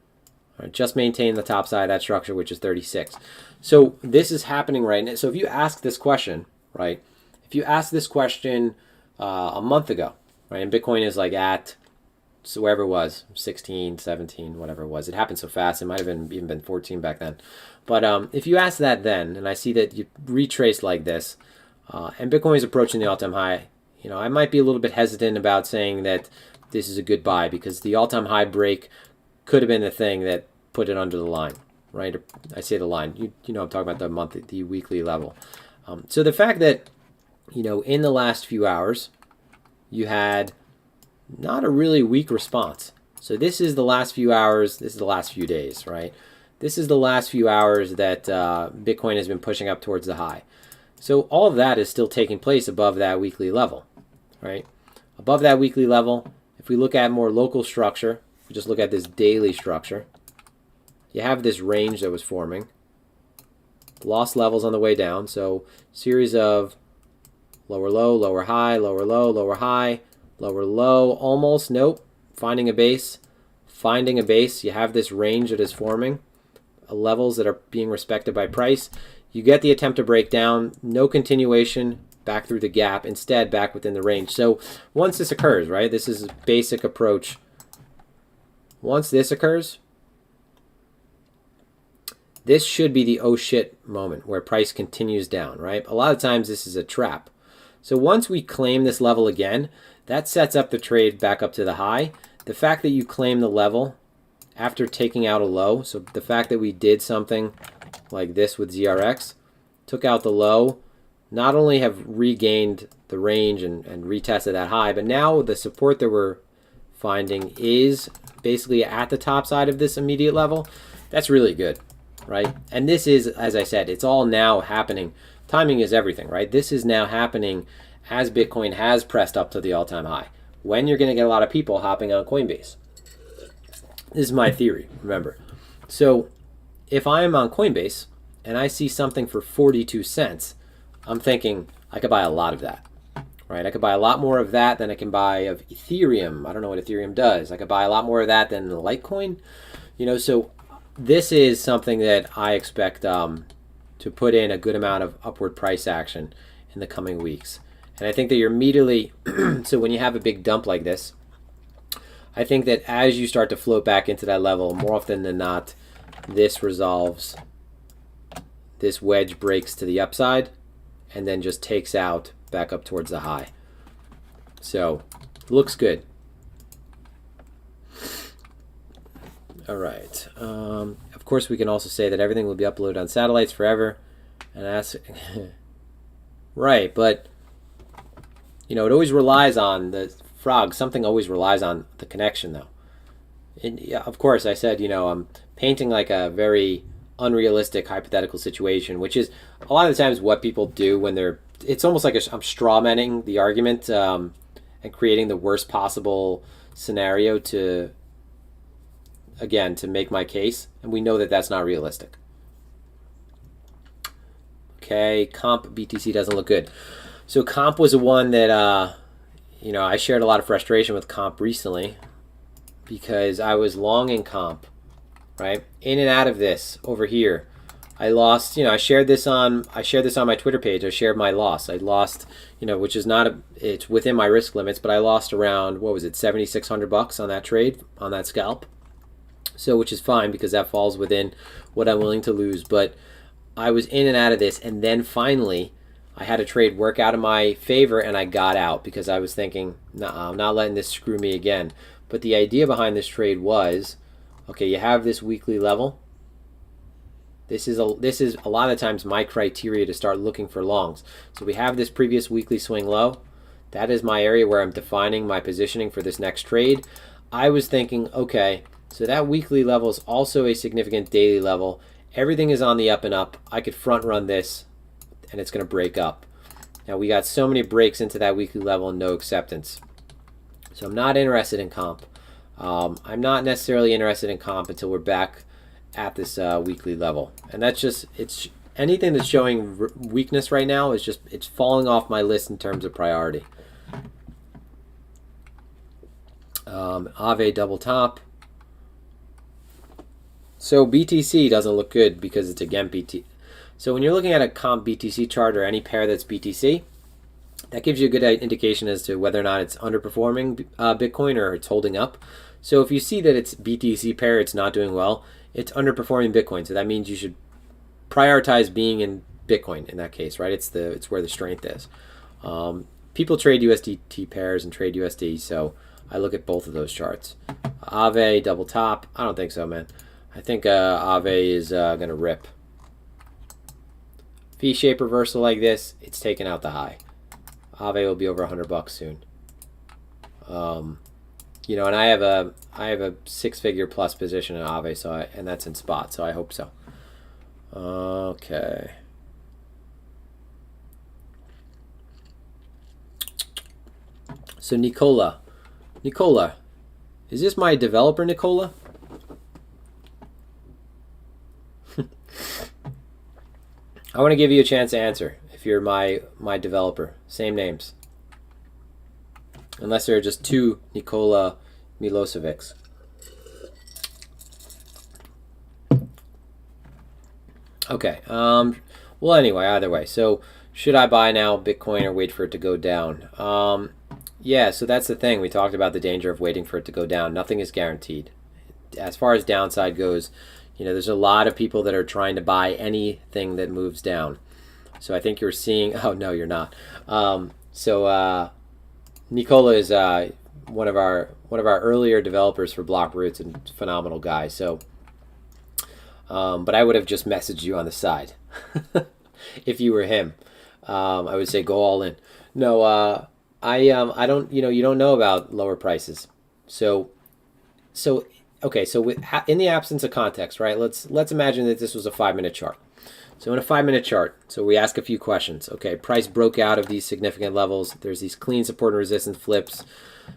B: All right, just maintain the top side of that structure, which is 36. So this is happening right now. So if you ask this question, right, if you ask this question a month ago, right, and Bitcoin is like at, so wherever it was, 16, 17, whatever it was. It happened so fast. It might have even been 14 back then. But if you ask that then, and I see that you retrace like this, and Bitcoin is approaching the all-time high, you know, I might be a little bit hesitant about saying that this is a good buy, because the all-time high break could have been the thing that put it under the line, right? I say the line. You know, I'm talking about the weekly level. So the fact that, you know, in the last few hours, you had not a really weak response. So this is the last few hours. This is the last few days, right? This is the last few hours that Bitcoin has been pushing up towards the high. So all of that is still taking place above that weekly level, right? Above that weekly level, if we look at more local structure, we just look at this daily structure, you have this range that was forming. Lost levels on the way down, so series of lower low, lower high, lower low, lower high, lower low, almost, nope, finding a base, finding a base. You have this range that is forming, levels that are being respected by price. You get the attempt to break down, no continuation back through the gap, instead back within the range. So once this occurs, right, this is a basic approach. Once this occurs, this should be the oh shit moment where price continues down, right? A lot of times this is a trap. So once we claim this level again, that sets up the trade back up to the high. The fact that you claim the level after taking out a low, so the fact that we did something like this with ZRX, took out the low, not only have regained the range and retested that high, but now the support that we're finding is basically at the top side of this immediate level. That's really good, right? And this is, as I said, it's all now happening. Timing is everything, right? This is now happening as Bitcoin has pressed up to the all-time high, when you're going to get a lot of people hopping on Coinbase. This is my theory, remember. So if I am on Coinbase and I see something for 42 cents, I'm thinking I could buy a lot of that, right? I could buy a lot more of that than I can buy of Ethereum. I don't know what Ethereum does. I could buy a lot more of that than Litecoin. You know, so this is something that I expect to put in a good amount of upward price action in the coming weeks. And I think that you're immediately, so when you have a big dump like this, I think that as you start to float back into that level, more often than not, this resolves, this wedge breaks to the upside, and then just takes out back up towards the high. So, looks good. All right. Of course, we can also say that everything will be uploaded on satellites forever. And that's right, but you know, it always relies on the frog. Something always relies on the connection, though. And yeah, of course, I said, you know, I'm painting like a very unrealistic hypothetical situation, which is a lot of the times what people do when they're, it's almost like I'm strawmanning the argument and creating the worst possible scenario to, again, to make my case. And we know that that's not realistic. Okay, comp BTC doesn't look good. So comp was a one that, you know, I shared a lot of frustration with comp recently because I was long in comp, right? In and out of this over here. I lost, you know, I shared this on my Twitter page. I shared my loss. I lost, you know, which is not it's within my risk limits, but I lost around, what was it, $7,600 on that trade, on that scalp. So, which is fine because that falls within what I'm willing to lose. But I was in and out of this, and then finally I had a trade work out in my favor, and I got out because I was thinking, nah, I'm not letting this screw me again. But the idea behind this trade was, okay, you have this weekly level This is a lot of times my criteria to start looking for longs. So we have this previous weekly swing low. That is my area where I'm defining my positioning for this next trade. I was thinking, okay, so that weekly level is also a significant daily level. Everything is on the up and up. I could front run this, and it's going to break up. Now, we got so many breaks into that weekly level and no acceptance. So I'm not interested in comp. I'm not necessarily interested in comp until we're back at this weekly level. And that's just, it's anything that's showing weakness right now is just, it's falling off my list in terms of priority. Ave double top. So BTC doesn't look good because it's again BT. So when you're looking at a comp BTC chart or any pair that's BTC, that gives you a good indication as to whether or not it's underperforming Bitcoin or it's holding up. So if you see that it's BTC pair, it's not doing well, it's underperforming Bitcoin. So that means you should prioritize being in Bitcoin in that case, right? It's where the strength is. People trade USDT pairs and trade USD, so I look at both of those charts. Ave double top. I don't think so, man. I think Ave is going to rip. V-shape reversal like this, it's taking out the high. Ave will be over $100 soon. You know, and I have a 6-figure plus position in Ave, so and that's in spot, so I hope so. Okay. So Nicola, is this my developer, Nicola? I want to give you a chance to answer if you're my developer. Same names. Unless there are just two Nikola Milosevics. Okay. Well, anyway, either way. So should I buy now Bitcoin or wait for it to go down? Yeah, so that's the thing. We talked about the danger of waiting for it to go down. Nothing is guaranteed. As far as downside goes, you know, there's a lot of people that are trying to buy anything that moves down. So I think you're seeing, oh no, you're not. Nicola is one of our earlier developers for BlockRoots and phenomenal guy. So, but I would have just messaged you on the side if you were him. I would say go all in. No, I don't. You know, you don't know about lower prices. Okay, so in the absence of context, right? Let's imagine that this was a 5-minute chart. So in a 5-minute chart, so we ask a few questions. Okay, price broke out of these significant levels. There's these clean support and resistance flips.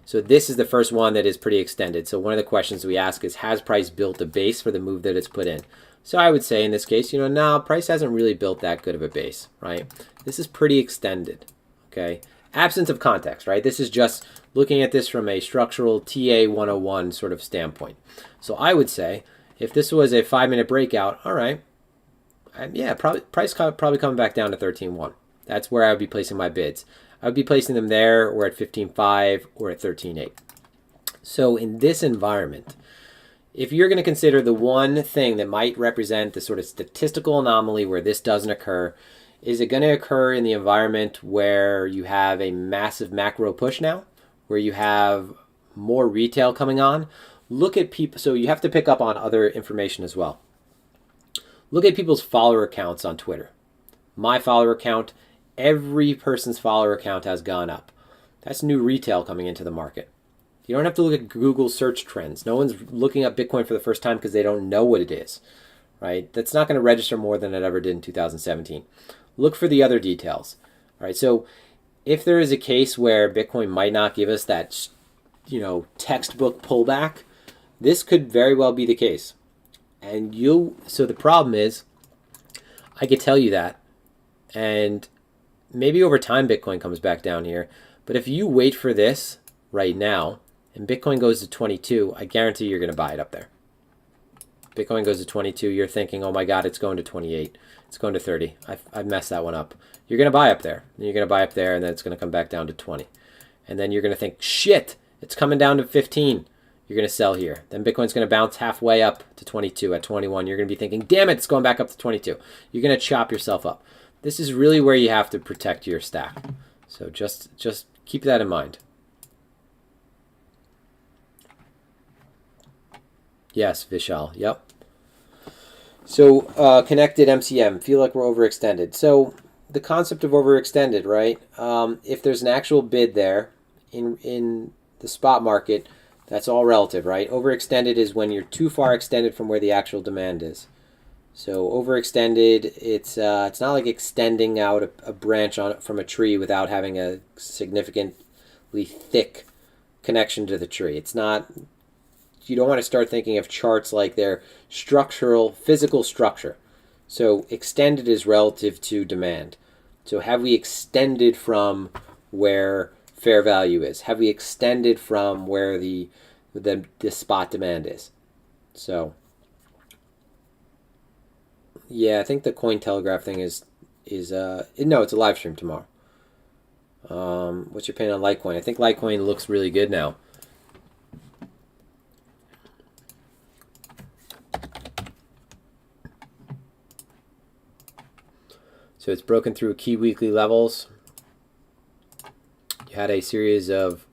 B: So this is the first one that is pretty extended. So one of the questions we ask is, has price built a base for the move that it's put in? So I would say in this case, you know, no, price hasn't really built that good of a base, right? This is pretty extended, okay? Absence of context, right? This is just looking at this from a structural TA 101 sort of standpoint. So I would say if this was a 5-minute breakout, all right, yeah, price probably coming back down to 13.1. That's where I would be placing my bids. I would be placing them there or at 15.5 or at 13.8. So in this environment, if you're going to consider the one thing that might represent the sort of statistical anomaly where this doesn't occur, is it going to occur in the environment where you have a massive macro push now, where you have more retail coming on? Look at people. So you have to pick up on other information as well. Look at people's follower accounts on Twitter. My follower account, every person's follower account has gone up. That's new retail coming into the market. You don't have to look at Google search trends. No one's looking up Bitcoin for the first time because they don't know what it is, right? That's not going to register more than it ever did in 2017. Look for the other details, right? So if there is a case where Bitcoin might not give us that, you know, textbook pullback, this could very well be the case. And so the problem is, I could tell you that, and maybe over time Bitcoin comes back down here, but if you wait for this right now, and Bitcoin goes to 22, I guarantee you're going to buy it up there. Bitcoin goes to 22, you're thinking, oh my God, it's going to 28. It's going to 30. I've messed that one up. You're going to buy up there. And you're going to buy up there, and then it's going to come back down to 20. And then you're going to think, shit, it's coming down to 15. You're going to sell here. Then Bitcoin's going to bounce halfway up to 22. At 21, you're going to be thinking, damn it, it's going back up to 22. You're going to chop yourself up. This is really where you have to protect your stack. So just keep that in mind. Yes, Vishal. Yep. So connected MCM, feel like we're overextended. So the concept of overextended, right? If there's an actual bid there in the spot market, that's all relative, right? Overextended is when you're too far extended from where the actual demand is. So overextended, it's not like extending out a branch on from a tree without having a significantly thick connection to the tree. It's not. You don't want to start thinking of charts like their structural, physical structure. So extended is relative to demand. So have we extended from where fair value is? Have we extended from where the spot demand is? So yeah, I think the Cointelegraph thing is no, it's a live stream tomorrow. What's your opinion on Litecoin? I think Litecoin looks really good now. So it's broken through key weekly levels. You had a series of,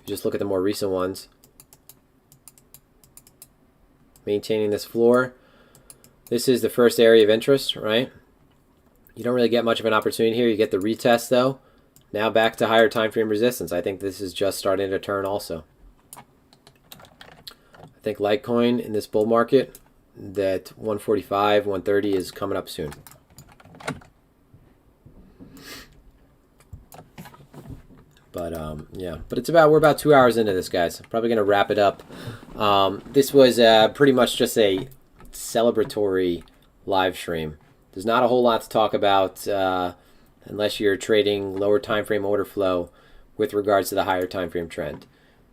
B: just look at the more recent ones, maintaining this floor. This is the first area of interest, right? You don't really get much of an opportunity here. You get the retest though. Now back to higher time frame resistance. I think this is just starting to turn also. I think Litecoin in this bull market, that 145, 130 is coming up soon. But yeah, but we're about 2 hours into this, guys. Probably gonna wrap it up. This was pretty much just a celebratory live stream. There's not a whole lot to talk about unless you're trading lower time frame order flow with regards to the higher time frame trend.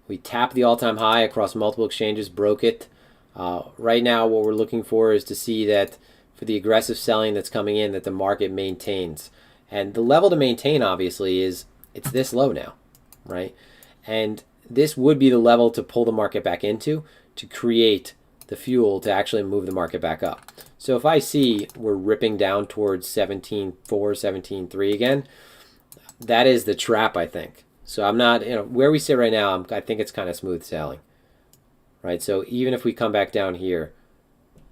B: We tapped the all-time high across multiple exchanges, broke it. Right now, what we're looking for is to see that for the aggressive selling that's coming in, that the market maintains. And the level to maintain, obviously, is it's this low now, right? And this would be the level to pull the market back into to create the fuel to actually move the market back up. So if I see we're ripping down towards 17.4, 17.3 again, that is the trap, I think. So I'm not, where we sit right now, I think it's kind of smooth sailing, right? So even if we come back down here,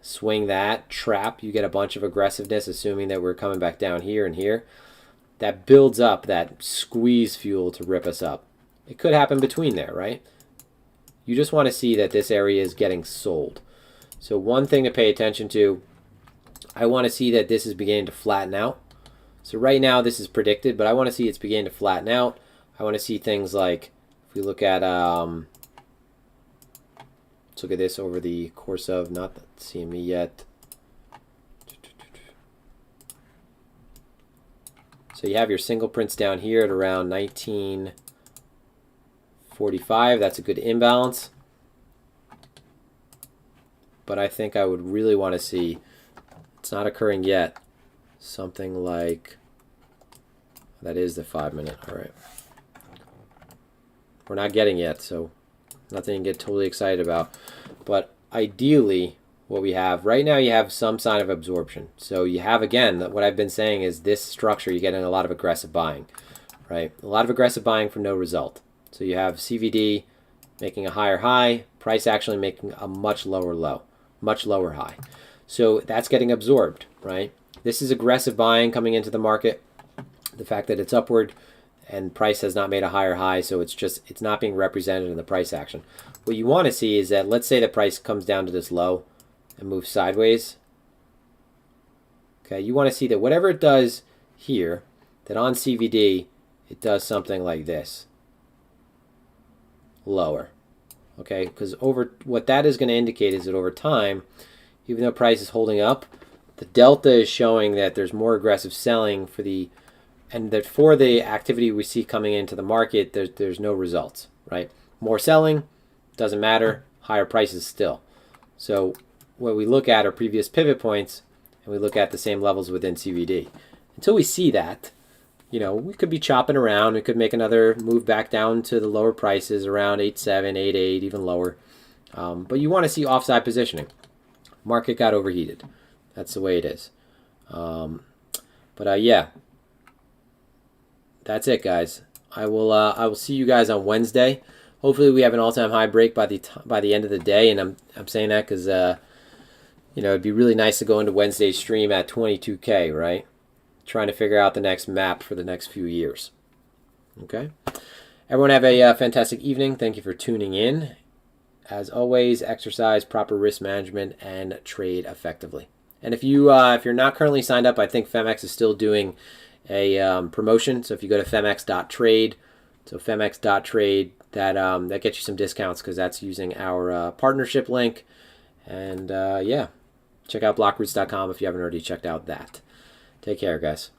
B: swing that trap, you get a bunch of aggressiveness, assuming that we're coming back down here and here. That builds up that squeeze fuel to rip us up. It could happen between there, right? You just want to see that this area is getting sold. So one thing to pay attention to, I want to see that this is beginning to flatten out. So right now this is predicted, but I want to see it's beginning to flatten out. I want to see things like, if we look at, let's look at this over the course of, not the CME yet. So you have your single prints down here at around 1945. That's a good imbalance. But I think I would really want to see, it's not occurring yet, something like, that is the 5 minute. All right. We're not getting yet, so nothing to get totally excited about. But ideally, what we have right now, you have some sign of absorption. So you have, again, what I've been saying is this structure, you're getting a lot of aggressive buying, right? A lot of aggressive buying for no result. So you have CVD making a higher high, price actually making a much lower low, much lower high. So that's getting absorbed, right? This is aggressive buying coming into the market. The fact that it's upward and price has not made a higher high, so it's not being represented in the price action. What you want to see is that, let's say the price comes down to this low and move sideways. Okay, you want to see that whatever it does here, that on CVD, it does something like this. Lower. Okay, because what that is going to indicate is that over time, even though price is holding up, the delta is showing that there's more aggressive selling and that for the activity we see coming into the market, there's no results, right? More selling, doesn't matter, higher prices still. So what we look at are previous pivot points, and we look at the same levels within CVD. Until we see that, we could be chopping around. We could make another move back down to the lower prices around 8.7, 8.8, even lower. But you want to see offside positioning. Market got overheated. That's the way it is. Yeah, that's it, guys. I will see you guys on Wednesday. Hopefully we have an all-time high break by the end of the day, and I'm saying that because it'd be really nice to go into Wednesday's stream at 22K, right? Trying to figure out the next map for the next few years. Okay? Everyone have a fantastic evening. Thank you for tuning in. As always, exercise proper risk management and trade effectively. And if you're not currently signed up, I think Phemex is still doing a promotion. So if you go to Phemex.trade, so Phemex.trade, that gets you some discounts because that's using our partnership link. And yeah, check out BlockRoots.com if you haven't already checked out that. Take care, guys.